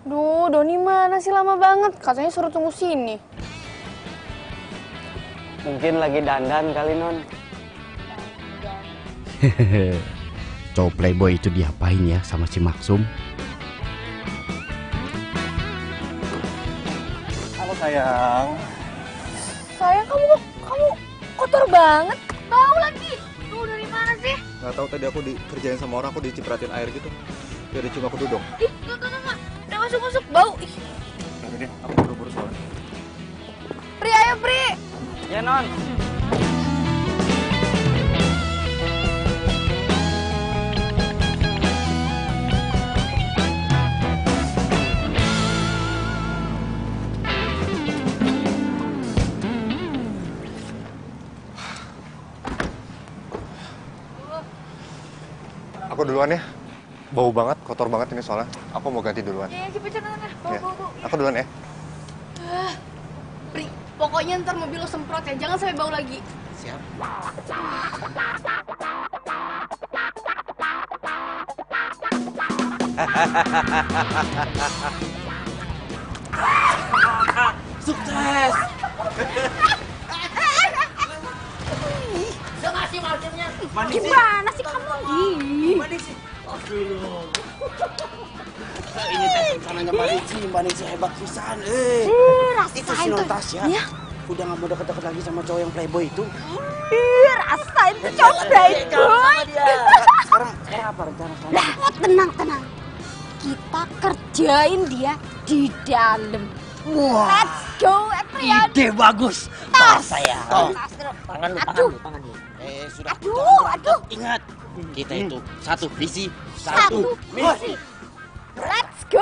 Duh, Doni mana sih lama banget? Katanya suruh tunggu sini. Mungkin lagi dandan kali non. Cowok playboy itu diapain ya sama si Maksum? Halo sayang. Sayang, kamu kotor banget. Bau lagi. Tuh dari mana sih? Gak tahu tadi aku dikerjain sama orang, aku dicipratin air gitu. Jadi cuma aku duduk. Ih, tuh. Udah masuk bau. Ih. Tapi deh, aku buru-buru soalnya. Pri, ayo Pri. Ya non. Aku duluan ya. Bau banget, kotor banget ini soalnya. Aku mau ganti duluan. Ya, cepet sana. Bau. Aku duluan ya. Pri, pokoknya ntar mobil lo semprot ya. Jangan sampai bau lagi. Siap. Sukses. Udah ngasih markernya. Gimana sih kamu? Gimana sih? Aduh. Ini teh rencananya Mbak Nisi hebat pisan. Itu si non Tasya. Udah gak mau deket-deket lagi sama cowok yang playboy itu. Rasain tuh cowok playboy. Sekarang apa rencana selanjutnya? Tenang. Kita kerjain dia di dalam. Wah. Let's go, Eprian. Ide bagus. Tas saya. Tangan lu. Sudah. Aduh. Ingat, kita itu satu visi, Satu misi. Let's go.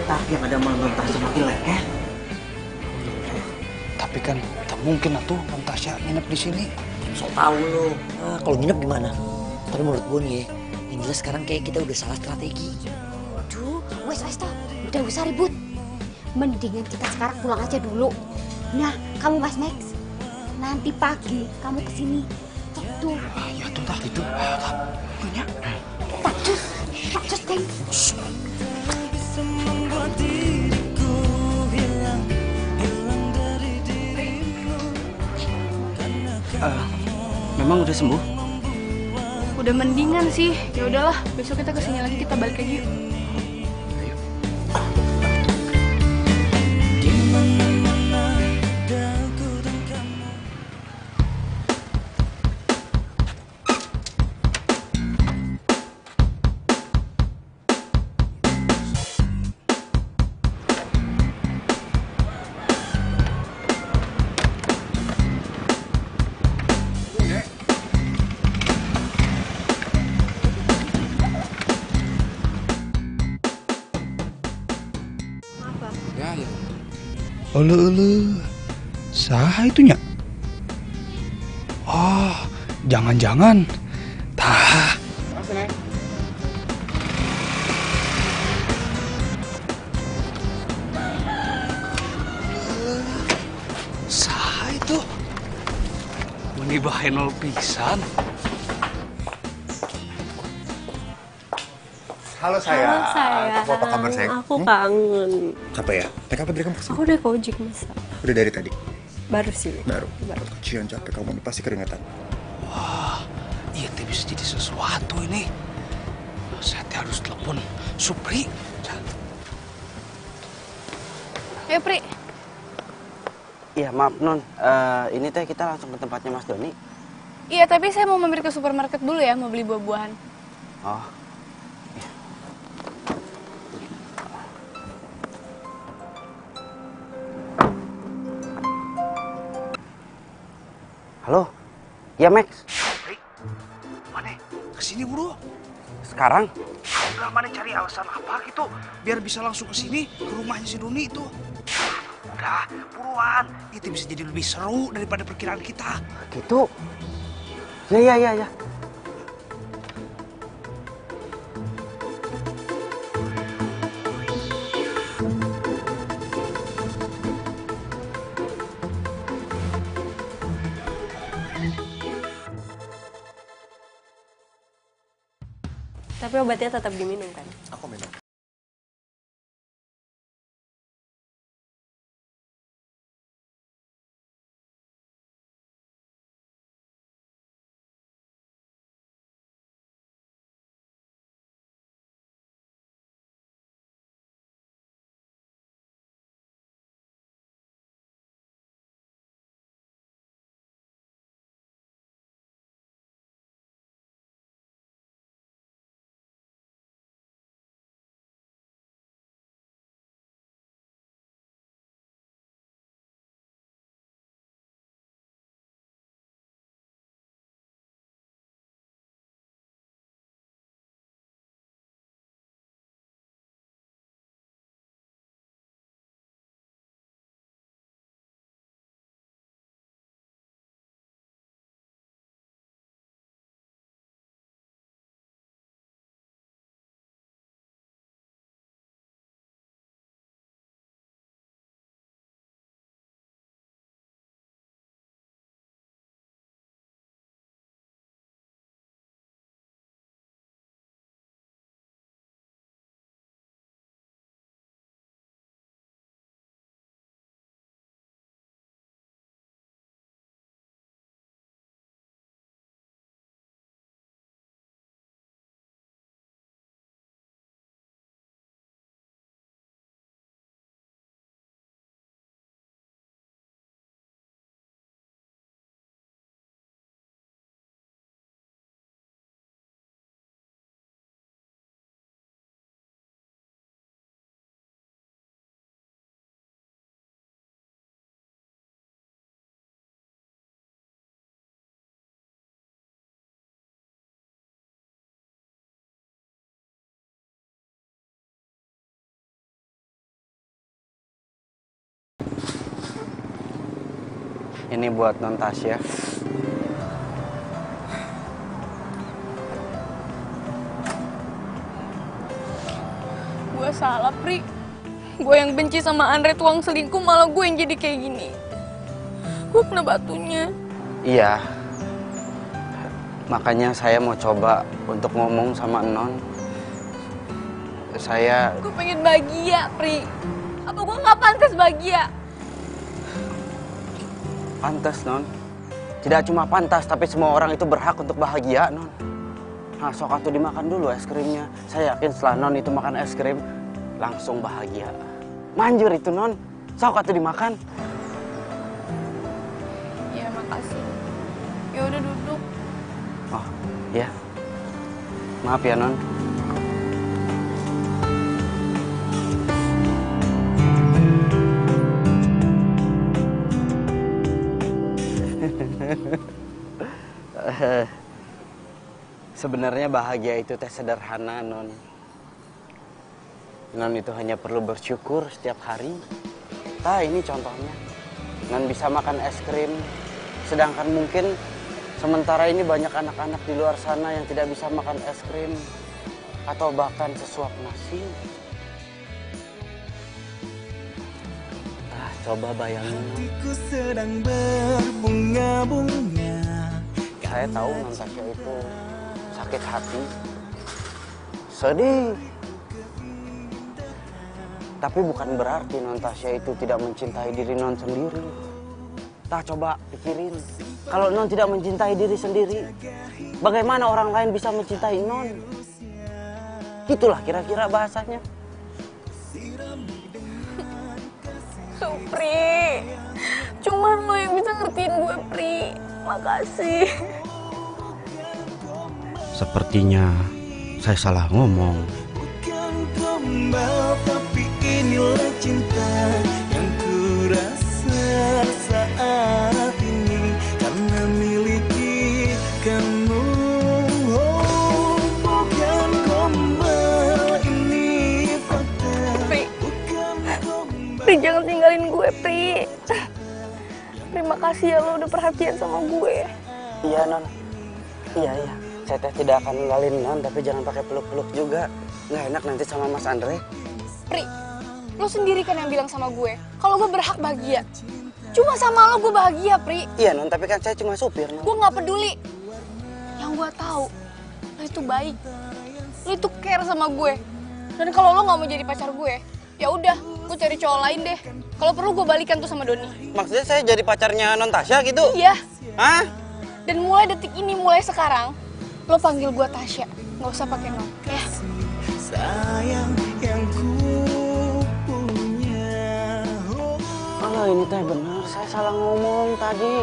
botak yang ada mengentas semakin leher. Tapi kan tak mungkin atuh Om Tasya nginep di sini. So tau lo. Nah, kalau nginep gimana? Tapi menurut gue nih, yang jelas sekarang kayak kita udah salah strategi. Aduh, wes toh. Tidak usah ribut. Mendingan kita sekarang pulang aja dulu. Nah, kamu Mas Max, nanti pagi kamu kesini. Itu. Ya tuh tak itu. Punya. Tak cus, Teng. Memang udah sembuh? Udah mendingan sih. Ya udahlah, besok kita kesini lagi, kita balik lagi yuk. Ulu, saha itunya? Oh, jangan-jangan. Tah. Saha itu? Meni bahenol pisan. Halo sayang. Halo sayang. Kamu apa kabar sayang? Aku kangen. Apa ya? Naik apa dari kamu kesini? Aku udah ke ojek masa. Udah dari tadi? Baru sih. Baru. Kecian capek kamu ini pasti keringetan. Wah, iya teh bisa jadi sesuatu ini. Saya teh harus telepon Supri. Ayo Pri. Iya maaf Non, ini teh kita langsung ke tempatnya Mas Doni. Iya tapi saya mau mampir ke supermarket dulu ya, mau beli buah-buahan. Oh. Halo, ya Max. Mana? Kesini buru. Sekarang? Udah mana cari alasan apa gitu, biar bisa langsung kesini ke rumahnya si Doni itu. Udah, buruan. Itu bisa jadi lebih seru daripada perkiraan kita. Gitu. Ya. Tapi obatnya tetap diminum kan? Aku minum. Ini buat Non Tasya. Gue salah Pri. Gue yang benci sama Andre tukang selingkuh, malah gue yang jadi kayak gini. Gue kena batunya. Iya. Makanya saya mau coba untuk ngomong sama Non. Gue pengen bahagia, Pri. Apa gue nggak pantas bahagia? Pantas, Non. Tidak cuma pantas, tapi semua orang itu berhak untuk bahagia, Non. Nah, sok atuh dimakan dulu es krimnya. Saya yakin setelah Non itu makan es krim, langsung bahagia. Manjur itu, Non. Sok atuh dimakan. Ya, makasih. Ya udah duduk. Oh, ya. Maaf ya, Non. Sebenarnya bahagia itu teh sederhana, Non. Non itu hanya perlu bersyukur setiap hari. Nah, ini contohnya. Non bisa makan es krim, sedangkan mungkin sementara ini banyak anak-anak di luar sana yang tidak bisa makan es krim atau bahkan sesuap nasi. Ah, coba bayangin. Hatiku sedang berbunga-bunga. Saya tahu Non Tasya itu sakit hati, sedih. Tapi bukan berarti Non Tasya itu tidak mencintai diri Non sendiri. Nah, coba pikirin, kalau Non tidak mencintai diri sendiri, bagaimana orang lain bisa mencintai Non? Itulah kira-kira bahasanya. Supri, cuman lo yang bisa ngertiin gue, Pri. Makasih. Sepertinya saya salah ngomong. Bukan gombal, tapi inilah cinta yang ku rasa saat ini karena miliki kamu. Oh, bukan gombal, ini fakta. Pri, jangan tinggalin gue, Pri. Terima kasih ya lo udah perhatian sama gue. Iya, Non. Iya. Saya teh tidak akan ninggalin Non, tapi jangan pakai peluk-peluk juga. Nggak enak nanti sama Mas Andre. Pri, lo sendiri kan yang bilang sama gue kalau gue berhak bahagia. Cuma sama lo gue bahagia, Pri. Iya, Non, tapi kan saya cuma supir, Non. Gue nggak peduli. Yang gue tahu, lo itu baik. Lo itu care sama gue. Dan kalau lo nggak mau jadi pacar gue, ya udah, gue cari cowok lain deh. Kalau perlu gue balikan tuh sama Doni. Maksudnya saya jadi pacarnya Non Tasya gitu? Iya. Hah? Dan mulai detik ini, mulai sekarang, lo panggil gue Tasya. Nggak usah pakai Non, ya. Sayang yang ku punya. Oh, ini teh benar. Saya salah ngomong tadi.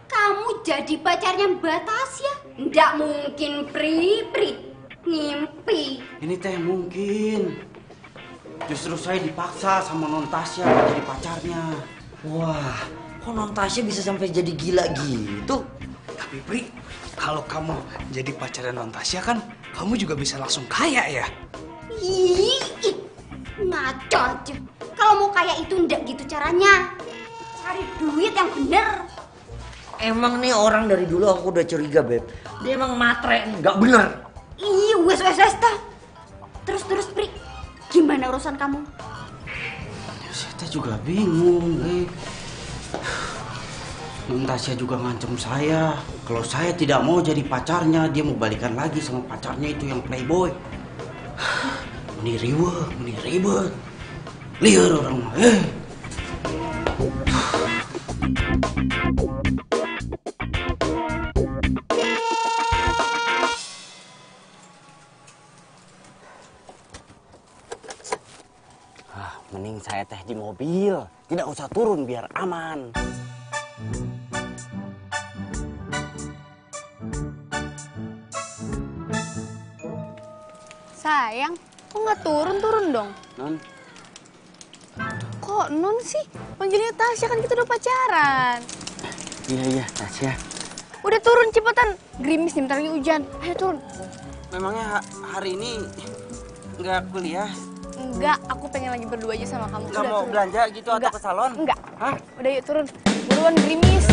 Kamu jadi pacarnya Mbak Tasya? Nggak mungkin, Pri. Ngimpi. Ini teh mungkin. Justru saya dipaksa sama Non Tasya jadi pacarnya. Wah, kok Non Tasya bisa sampai jadi gila gitu? Tapi Pri, kalau kamu jadi pacarnya Non Tasya kan, kamu juga bisa langsung kaya ya? Ih, ngaco aja. Kalau mau kaya itu ndak gitu caranya. Cari duit yang bener. Emang nih orang dari dulu aku udah curiga, Beb. Dia emang matre, nggak bener. Iya, wes ta. Terus Pri, gimana urusan kamu? Ya, saya juga bingung. Non Tasya juga ngancem saya. Kalau saya tidak mau jadi pacarnya, dia mau balikan lagi sama pacarnya itu yang playboy. Meni ribet. Liar orang mah. Mending saya teh di mobil, tidak usah turun biar aman. Sayang, kok nggak turun dong? Non, Kok Non sih? Panggilnya Tasya, kan kita udah pacaran. iya Tasya. Udah turun cepetan, gerimis nih bentar lagi hujan. Ayo turun. Memangnya hari ini nggak kuliah? Enggak, aku pengen lagi berdua aja sama kamu. Nggak mau belanja gitu atau ke salon? Enggak. Hah? Udah yuk turun. Buruan gerimis.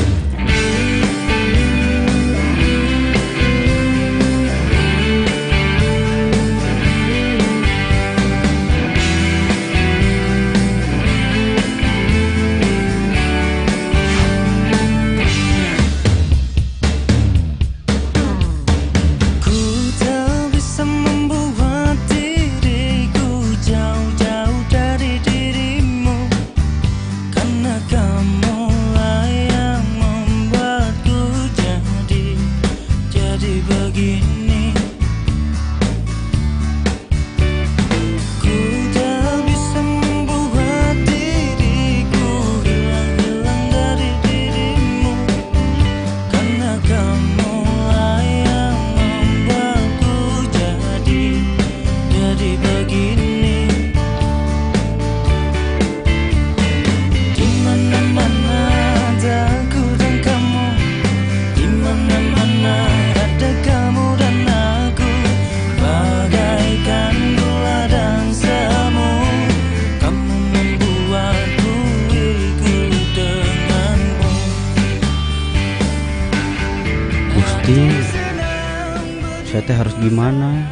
Saya teh harus gimana?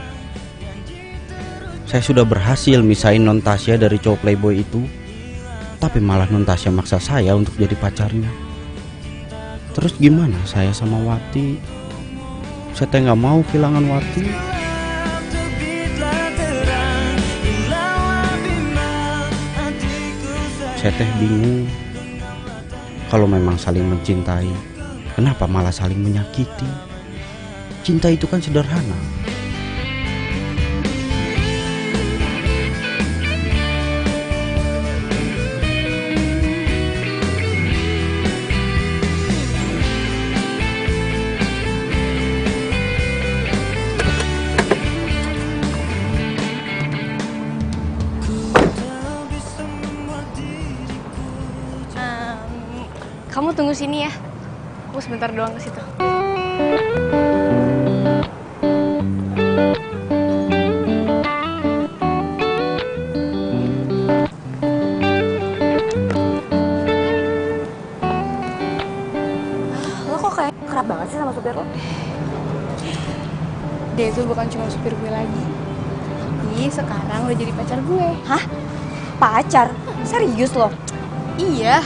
Saya sudah berhasil misahin non Tasya dari cowok playboy itu, tapi malah non Tasya maksa saya untuk jadi pacarnya. Terus gimana saya sama Wati? Saya teh nggak mau kehilangan Wati. Saya teh bingung. Kalau memang saling mencintai, kenapa malah saling menyakiti? Cinta itu kan sederhana. Kamu tunggu sini ya. Aku sebentar doang ke situ. Lo kok kayak kerap banget sih sama supir lo? Dia itu bukan cuma supir gue lagi. Tapi sekarang udah jadi pacar gue. Hah? Pacar? Serius lo? Iya.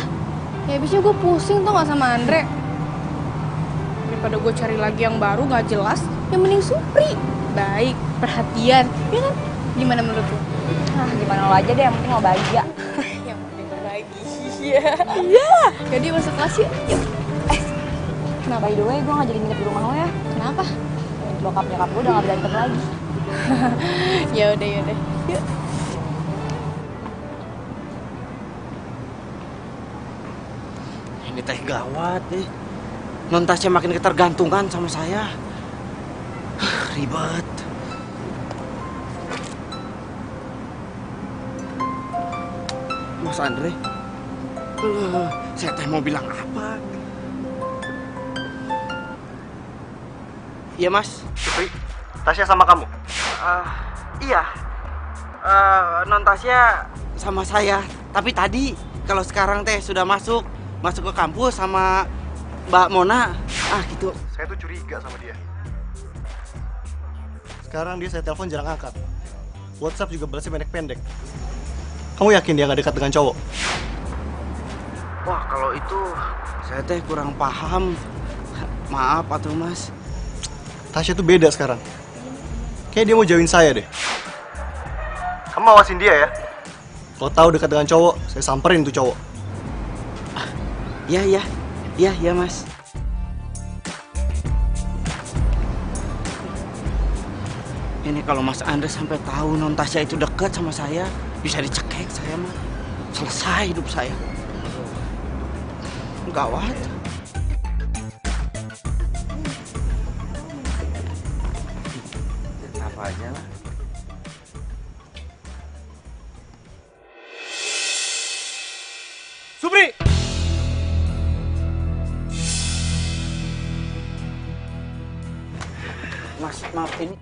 Ya abisnya gue pusing tau gak sama Andre. Daripada gue cari lagi yang baru gak jelas, yang mending Supri. Baik, perhatian, ya kan? Gimana menurut lo? Nah, gimana lo aja deh, yang penting lo bahagia. Yang penting bahagia. Iya. Jadi masuk kelas yuk. Yuk. Kenapa? By the way, gue gak jadi nginep di rumah lo ya. Kenapa? Bokap nyokap gue udah gak berantem lagi. Yaudah. Yuk. Ini teh gawat nih. Non Tasya makin ketergantungan sama saya. Ribet. Mas Andre, saya teh mau bilang apa? Iya Mas. Supri, Tasya sama kamu? Iya. Non Tasya sama saya. Tapi tadi, kalau sekarang teh sudah masuk ke kampus sama Mbak Mona. Gitu. Saya tuh curiga sama dia. Sekarang dia saya telepon jarang angkat. WhatsApp juga balasnya pendek-pendek. Kamu yakin dia gak dekat dengan cowok? Wah, kalau itu saya teh kurang paham. Maaf atuh Mas. Tasya tuh beda sekarang. Kayak dia mau jauhin saya deh. Kamu awasin dia ya. Kalau tahu dekat dengan cowok, saya samperin tuh cowok. Iya Mas. Ini kalau Mas Andre sampai tahu non Tasya itu dekat sama saya, bisa dicekek saya mah. Selesai hidup saya. Gawat. Apa aja lah. Supri! Mas, maaf ini.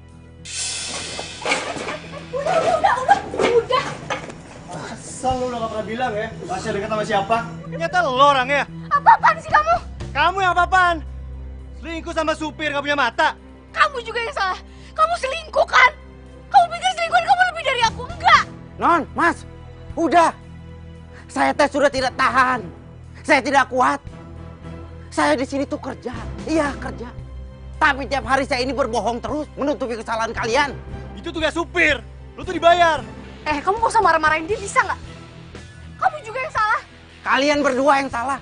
Udah. Pantesan lu udah gak pernah bilang ya, Tasya dekat sama siapa? Ternyata lo orangnya. Apa-apaan sih kamu? Kamu yang apa-apaan? Selingkuh sama supir gak punya mata? Kamu juga yang salah. Kamu selingkuh kan? Kamu pikir selingkuhan kamu lebih dari aku? Enggak. Non, Mas, udah. Saya teh sudah tidak tahan. Saya tidak kuat. Saya di sini tuh kerja. Iya, kerja. Tapi tiap hari saya ini berbohong terus, menutupi kesalahan kalian. Itu tugas supir. Lu tuh dibayar. Kamu gak usah marah-marahin dia, bisa nggak? Kamu juga yang salah. Kalian berdua yang salah.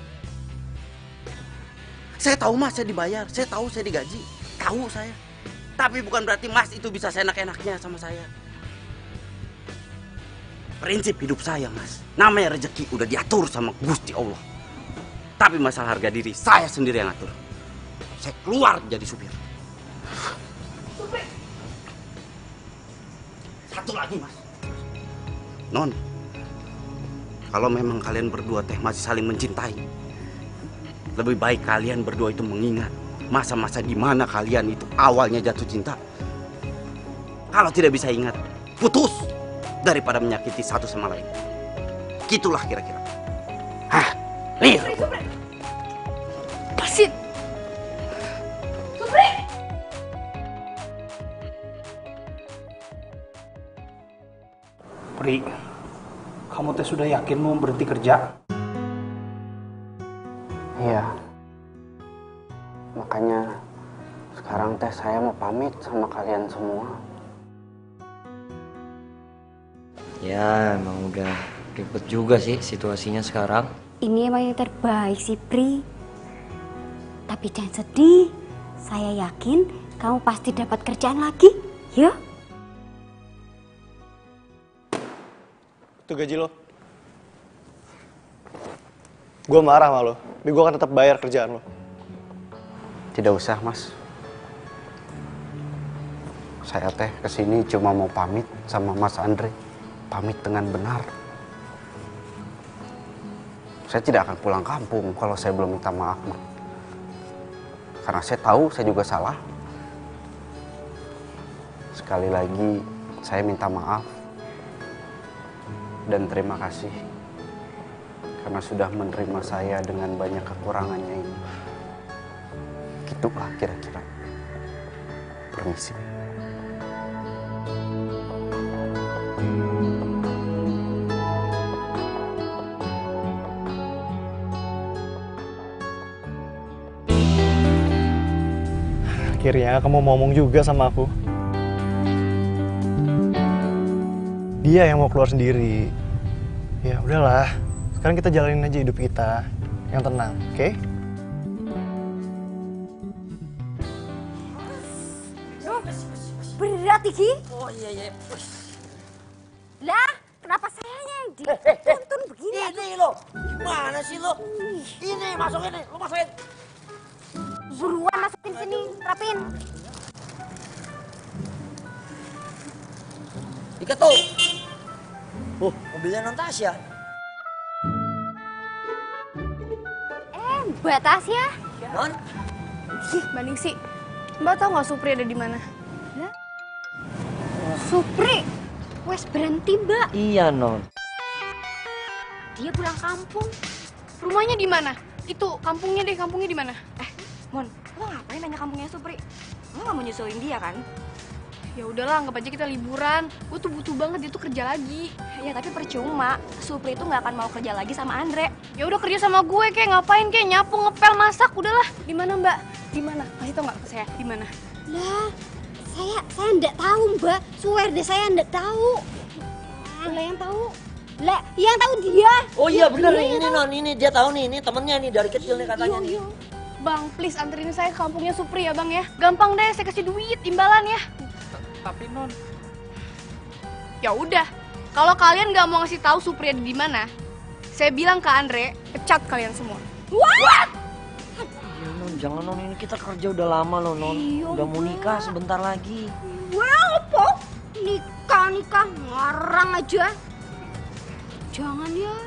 Saya tahu Mas, saya dibayar. Saya tahu saya digaji. Tahu saya. Tapi bukan berarti Mas itu bisa seenak-enaknya sama saya. Prinsip hidup saya, Mas. Namanya rezeki udah diatur sama Gusti Allah. Tapi masalah harga diri, saya sendiri yang atur. Saya keluar jadi supir. Satu lagi, Mas. Non, kalau memang kalian berdua teh masih saling mencintai, lebih baik kalian berdua itu mengingat masa-masa di mana kalian itu awalnya jatuh cinta. Kalau tidak bisa ingat, putus daripada menyakiti satu sama lain. Gitulah kira-kira. Hah, Lir. Pasit. Supri. Pri, kamu teh sudah yakin mau berhenti kerja? Iya. Makanya sekarang teh saya mau pamit sama kalian semua. Ya, emang udah ribet juga sih situasinya sekarang. Ini emang yang terbaik sih, Pri. Tapi jangan sedih. Saya yakin kamu pasti dapat kerjaan lagi, ya? Itu gaji lo. Gue marah sama lo, tapi gue akan tetap bayar kerjaan lo. Tidak usah, Mas. Saya teh kesini cuma mau pamit sama Mas Andre. Pamit dengan benar. Saya tidak akan pulang kampung kalau saya belum minta maaf, Mas. Karena saya tahu saya juga salah. Sekali lagi, saya minta maaf. Dan terima kasih. Karena sudah menerima saya dengan banyak kekurangannya ini. Gitulah kira-kira. Permisi. Akhirnya kamu mau ngomong juga sama aku. Dia yang mau keluar sendiri. Ya udahlah, sekarang kita jalanin aja hidup kita yang tenang, oke? Berat, Iki? Oh iya. Lah, kenapa sayanya yang dituntun begini? Ini lo, gimana sih lo? Ini masukin nih, lo masukin. Buruan masukin sini, terapin. Ikat tuh. Mobilnya non Tasya. Mbak Tasya. Non? Banding sih. Mbak tahu nggak Supri ada di mana? Lah? Supri? Wes berhenti, Mbak. Iya, Non. Dia pulang kampung. Rumahnya di mana? Itu kampungnya di mana? Mon, lo ngapain nanya kampungnya Supri? Lo nggak mau nyusulin dia kan? Ya udahlah, anggap aja kita liburan. Gue tuh butuh banget dia tuh kerja lagi. Ya tapi percuma, Supri itu nggak akan mau kerja lagi sama Andre. Ya udah kerja sama gue, kayak ngapain, kayak nyapu, ngepel, masak, udahlah. Di mana Mbak? Di mana? Kasih tau nggak ke saya? Di mana? Lah, saya enggak tahu, Mbak. Swear deh, saya enggak tahu. Lah yang tahu. Lah, yang tahu dia. Oh iya bener Dia nih, yang ini tahu. Non, ini dia tahu nih, ini temennya nih dari kecil nih katanya nih. Bang, please anterin saya ke kampungnya Supri ya Bang ya. Gampang deh, saya kasih duit, imbalan ya. Tapi Non, Ya udah, kalau kalian nggak mau ngasih tahu Supri ada di mana, saya bilang ke Andre, pecat kalian semua. What? Iya Non, jangan Non, ini kita kerja udah lama loh Non. Udah mau nikah sebentar lagi. Wah, apa? Nikah, ngarang aja. Jangan ya.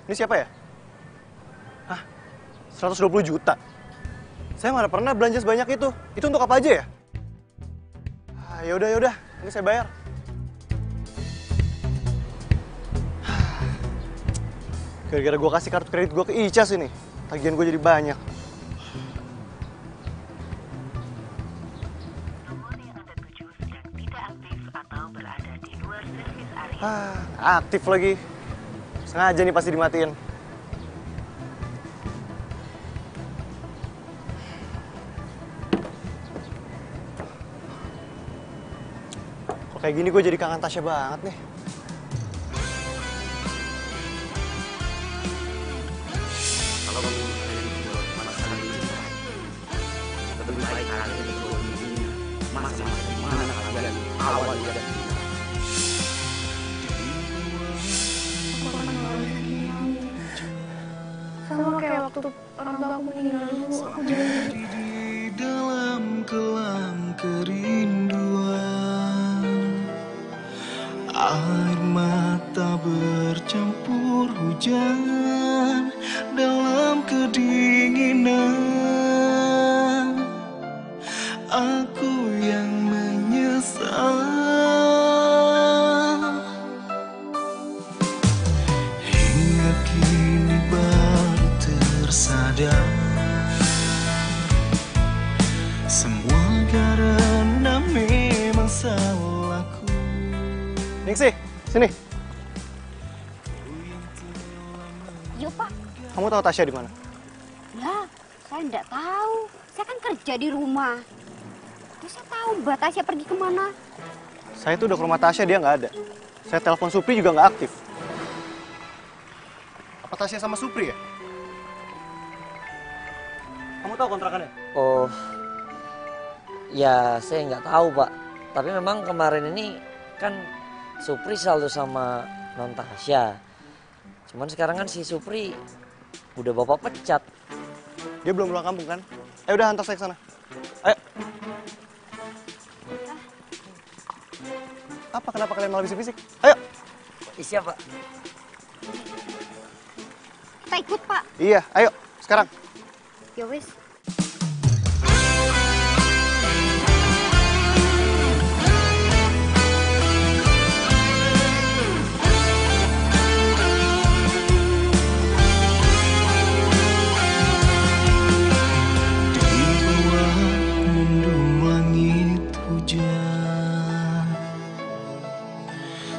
Ini siapa ya? Hah? 120 juta? Saya mana pernah belanja sebanyak itu. Itu untuk apa aja ya? Ah, yaudah. Ini saya bayar. Gara-gara gue kasih kartu kredit gue ke Icas ini. Tagihan gue jadi banyak. Aktif lagi. Sengaja nih pasti dimatiin. Kok kayak gini gue jadi kangen Tasya banget nih. Kalau kamu mana kalian cinta, lebih baik kalian itu masa-masa di mana kalian awal jadi. Sama kayak waktu orang tua aku meninggal dulu, aku jadi di dalam kelam kerinduan, air mata bercampur hujan dalam kedinginan. Aku yang menyesal hingga kini baru tersadar, semua karena memang salahku. Ningsih, sini. Yuk Pak. Kamu tahu Tasya di mana? Lah, saya enggak tahu. Saya kan kerja di rumah. Terus saya tahu Mbak Tasya pergi kemana. Saya tuh udah ke rumah Tasya, dia nggak ada. Saya telepon Supri juga nggak aktif. Apa Tasya sama Supri ya? Kamu tahu kontrakannya? Oh, ya saya nggak tahu Pak. Tapi memang kemarin ini kan Supri selalu sama Non Tasya. Cuman sekarang kan si Supri udah bapak pecat. Dia belum pulang kampung kan? Ayo udah hantar saya ke sana. Ayo. Apa kenapa kalian malah bisik-bisik? Ayo. Siap Pak. Kita ikut Pak. Iya, ayo sekarang. Ya wis.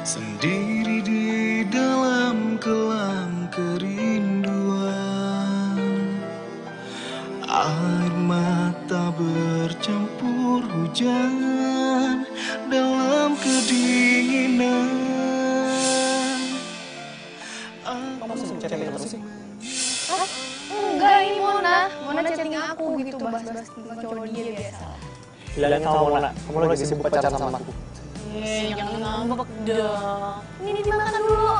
Sendiri di dalam kelam kerinduan, air mata bercampur hujan dalam kedinginan. Kamu masih chatting terus sih? enggak, ini Mona chatting aku gitu, bahas-bahas tentang cowok dia biasa. Bilangin sama Mona, kamu lagi sibuk pacaran sama aku. Jangan ngambek dong. Ini dimakan dulu.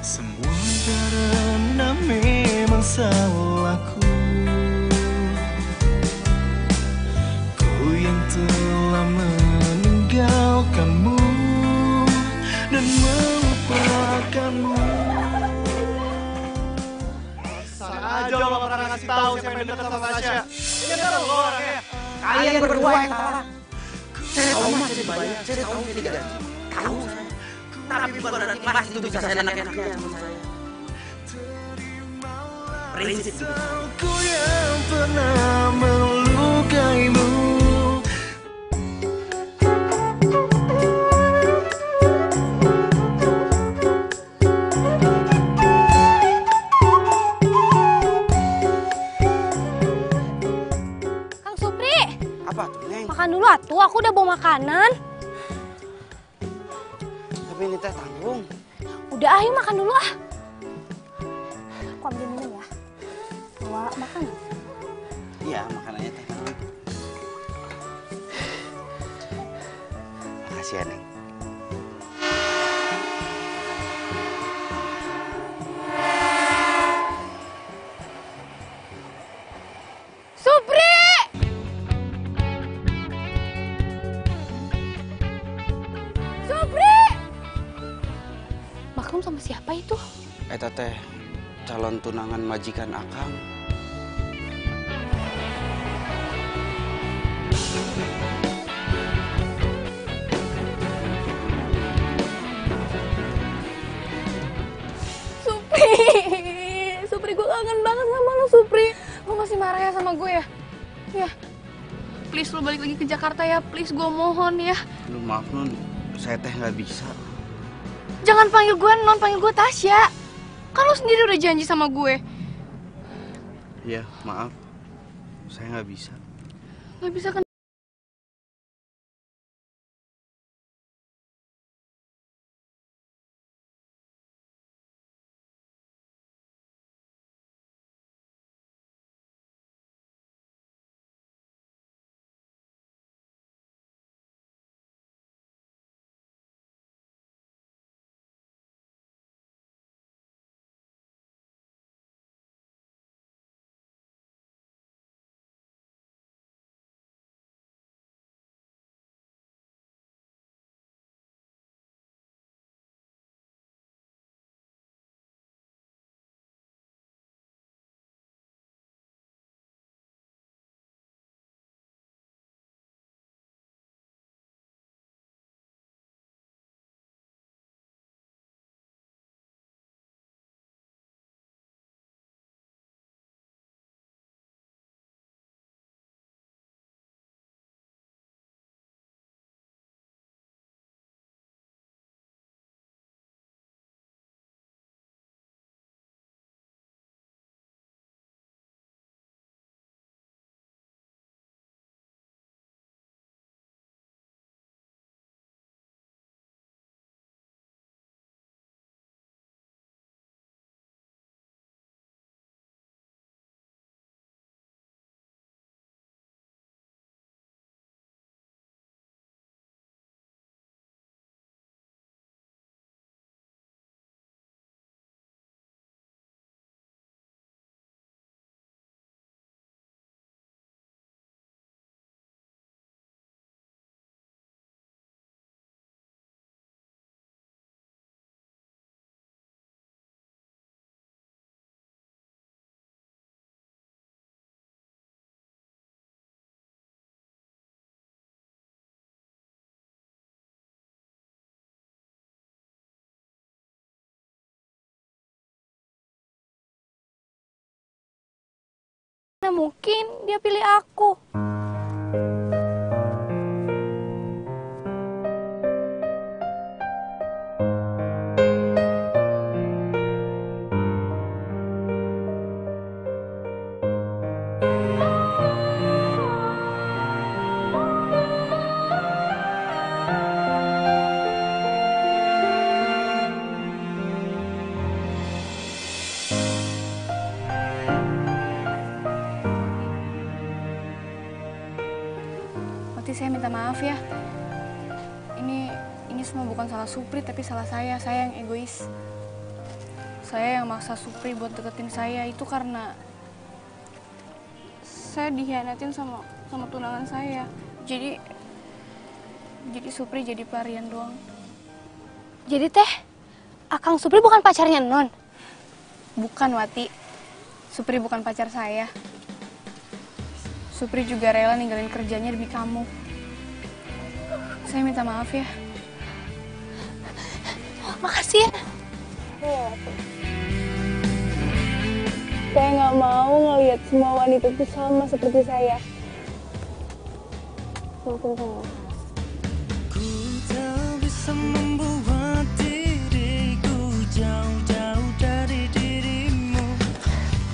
Semua karena memang salahku, ku yang telah meninggalkanmu dan melupakanmu. Sana aja lo gak pernah ngasih tahu siapa yang dekat sama Tasya. Ini kan lo orangnya. Kalian berdua yang salah. Saya tahu masih banyak, saya tahu tidak ada. Tahu saya. Tapi bukan berarti Mas itu bisa seenak-enaknya sama saya. Prinsip juga. Aku yang pernah melukaimu. Kang Supri. Apa tuh, Neng? Makan dulu atuh, aku udah bawa makanan. Tapi ini teh tanggung. Udah ayo makan dulu ah. Aku ambil minum ya. Bawa makan. Iya, makanannya teh tanggung. Makasih ya, Neng. Supri! Supri! Maklum sama siapa itu? Eta teh calon tunangan majikan Akang. Supri, gue kangen banget sama lo, Supri. Lo masih marah ya sama gue ya? Ya, please lo balik lagi ke Jakarta ya, please, gue mohon ya. Lu maaf Nun, saya teh nggak bisa. Jangan panggil gue Non, panggil gue Tasya. Kan lo sendiri udah janji sama gue. Iya, maaf. Saya nggak bisa. Nggak bisa kan? Nah, mungkin dia pilih aku. Saya minta maaf ya. Ini semua bukan salah Supri, tapi salah saya. Saya yang egois. Saya yang maksa Supri buat deketin saya itu karena saya dikhianatin sama tunangan saya. Jadi Supri jadi pelarian doang. Jadi teh, Akang Supri bukan pacarnya Non? Bukan, Wati. Supri bukan pacar saya. Supri juga rela ninggalin kerjanya demi kamu. Saya minta maaf ya. Makasih ya. Saya nggak mau ngelihat semua wanita itu sama seperti saya. Maafin saya. Ku tak bisa membuat diriku jauh-jauh dari dirimu.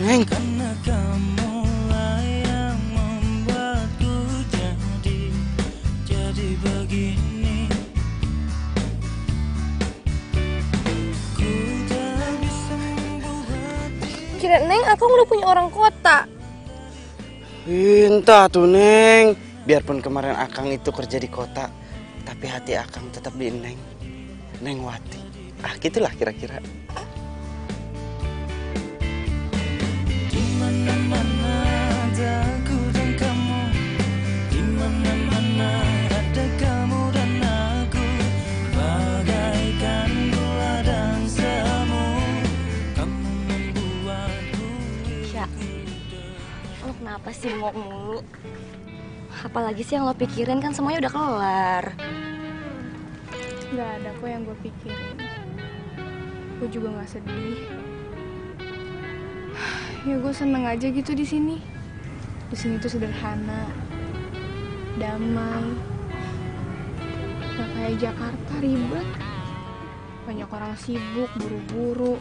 Neng. Karena kamu lah yang membuatku jadi begini. Ku tak bisa membuat Kira Neng, Akang udah punya orang kota. Entah tuh Neng. Biarpun kemarin Akang itu kerja di kota, tapi hati Akang tetap di Neng Wati. Ah gitulah kira-kira. di mana-mana ada aku dan kamu, di mana-mana ada kamu dan aku, bagaikan gula dan semu. Kamu membuat Lo kenapa sih bengong mulu? Apalagi sih yang lo pikirin, kan semuanya udah kelar. Gak ada kok yang gue pikirin. Gue juga gak sedih. Ya gue seneng aja gitu di sini. Di sini tuh sederhana, damai. Gak kayak Jakarta ribet. Banyak orang sibuk, buru-buru.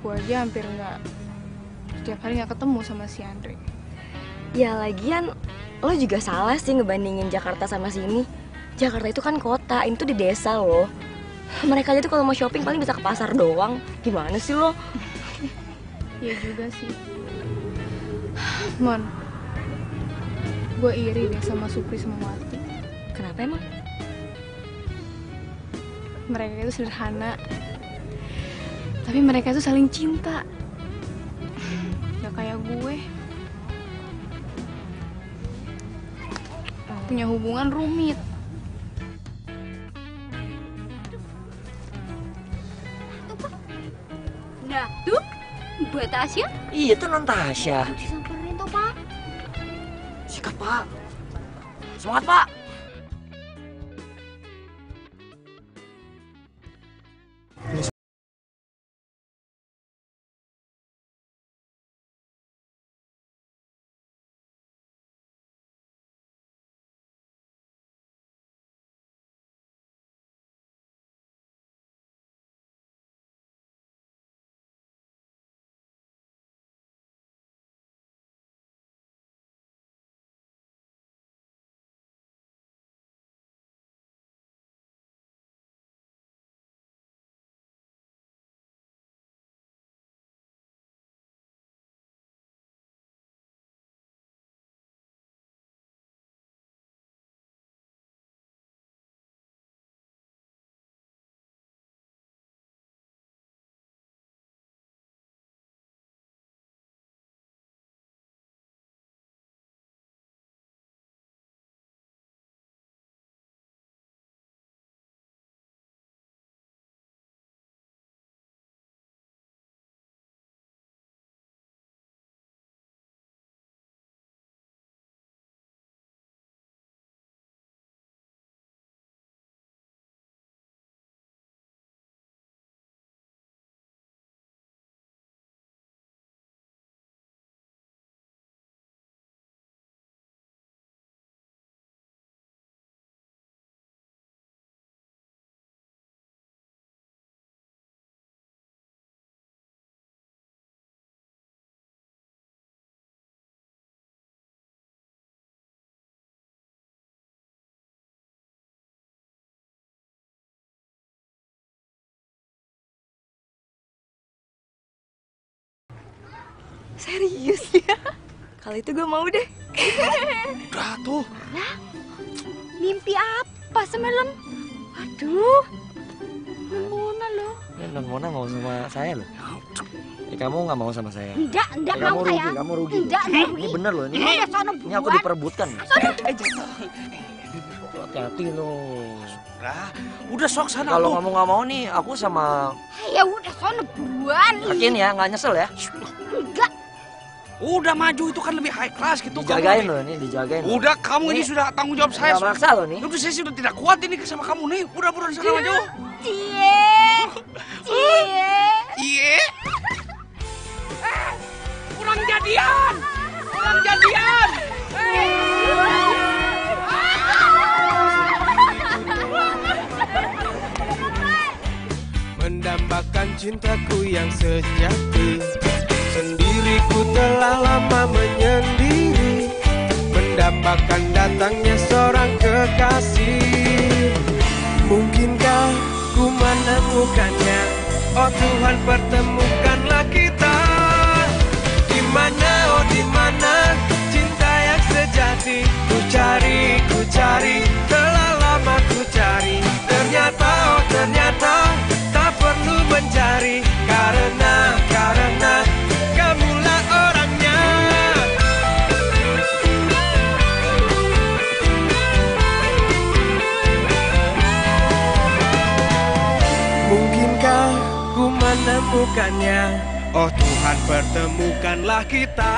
Gue aja hampir setiap hari gak ketemu sama si Andre. Ya lagian, lo juga salah sih ngebandingin Jakarta sama sini. Jakarta itu kan kota, ini tuh di desa loh. Mereka aja tuh kalau mau shopping paling bisa ke pasar doang. Gimana sih lo? Iya juga sih. Mon, gue iri deh sama Supri sama Wati. Kenapa emang? Mereka itu sederhana, tapi mereka itu saling cinta. Gak kayak gue. Punya hubungan rumit. Nah, tuh buat Tasya. Iya tuh non Tasya. Disamperin tuh, Pak. Sikat, Pak. Semangat, Pak. Serius ya? Kali itu gue mau deh. Udah tuh. Lah, mimpi apa semalam? Aduh, Mona loh. Non Mona mau sama saya loh. Kamu nggak mau sama saya? Enggak kamu mau rugi, sayang. kamu rugi. Enggak, Ini bener loh ini. Udah sono Ini aku buruan. diperebutkan. Hati-hati loh. Udah sok sana. Kalau tuh. kamu nggak mau nih, aku sama. Ya udah sono buruan. Yakin ya, nggak nyesel ya? Enggak. Udah maju itu kan lebih high class gitu. Dijagain kamu loh ini, dijagain. Udah kamu ini sudah tanggung jawab saya. Nggak maksa loh nih. Udah saya sudah tidak kuat ini sama kamu nih. Udah di sana maju. Cie. Kurang jadian. Kurang jadian. Mendambakan cintaku yang sejati, sendiriku telah lama menyendiri, mendambakan datangnya seorang kekasih. Mungkinkah ku menemukannya? Oh Tuhan, pertemukanlah kita. Di mana, oh di mana cinta yang sejati? Ku cari, telah lama ku cari. Ternyata, oh ternyata tak perlu mencari, karena kamulah orangnya. Mungkinkah ku menemukannya? Oh Tuhan, pertemukanlah kita.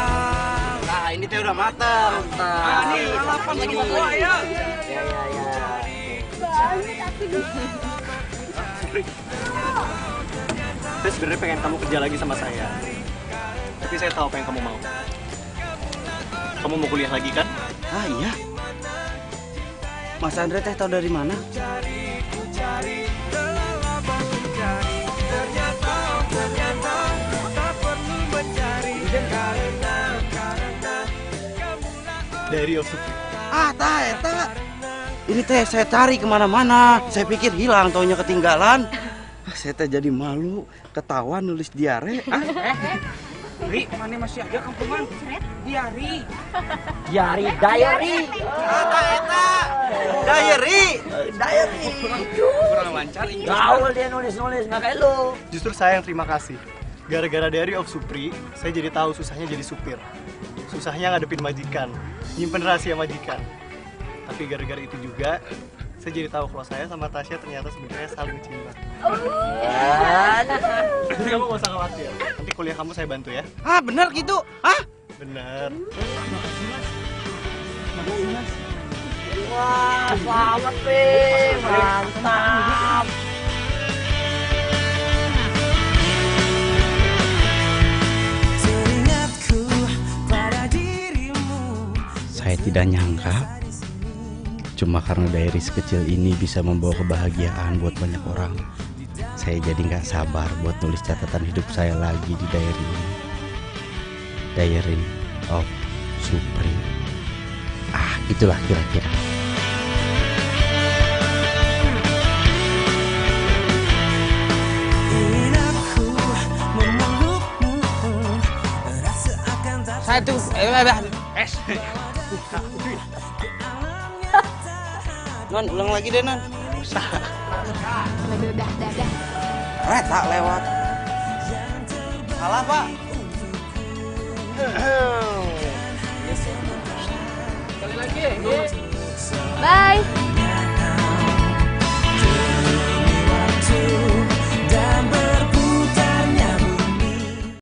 ini teh udah matang. Nah, ini lalapan semua ya. Ya. Saya sebenarnya pengen kamu kerja lagi sama saya. Tapi saya tahu apa yang kamu mau. Kamu mau kuliah lagi kan? Ah iya. Mas Andre teh tahu dari mana? Dari Osupri. Ah, eta. Ini teh saya cari kemana-mana. Saya pikir hilang, taunya ketinggalan. Saya teh jadi malu, ketahuan nulis diare. Ri, mana masih ada kampungan? Diari. Diary. Eta. Diary. Kurang lancar. Gaul dia nulis-nulis, nggak kayak lu. Justru saya yang terima kasih. Gara-gara Diary of Supri, saya jadi tahu susahnya jadi supir. Susahnya ngadepin majikan, nyimpen rahasia majikan. Tapi gara-gara itu juga, saya jadi tahu kalau saya sama Tasya ternyata sebenarnya saling cinta. Jadi kamu gak usah khawatir. Nanti kuliah kamu saya bantu ya. Ah, bener gitu? Ah? Bener. Wah, selamat, Ping. Mantap. Saya tidak nyangka, cuma karena diary sekecil ini bisa membawa kebahagiaan buat banyak orang. Saya jadi nggak sabar buat nulis catatan hidup saya lagi di diary ini. Diary of Supri. Ah, itulah kira-kira. Satu, Non, ulang lagi deh, Non. Udah. Reta lewat. Salah, Pak. Bye.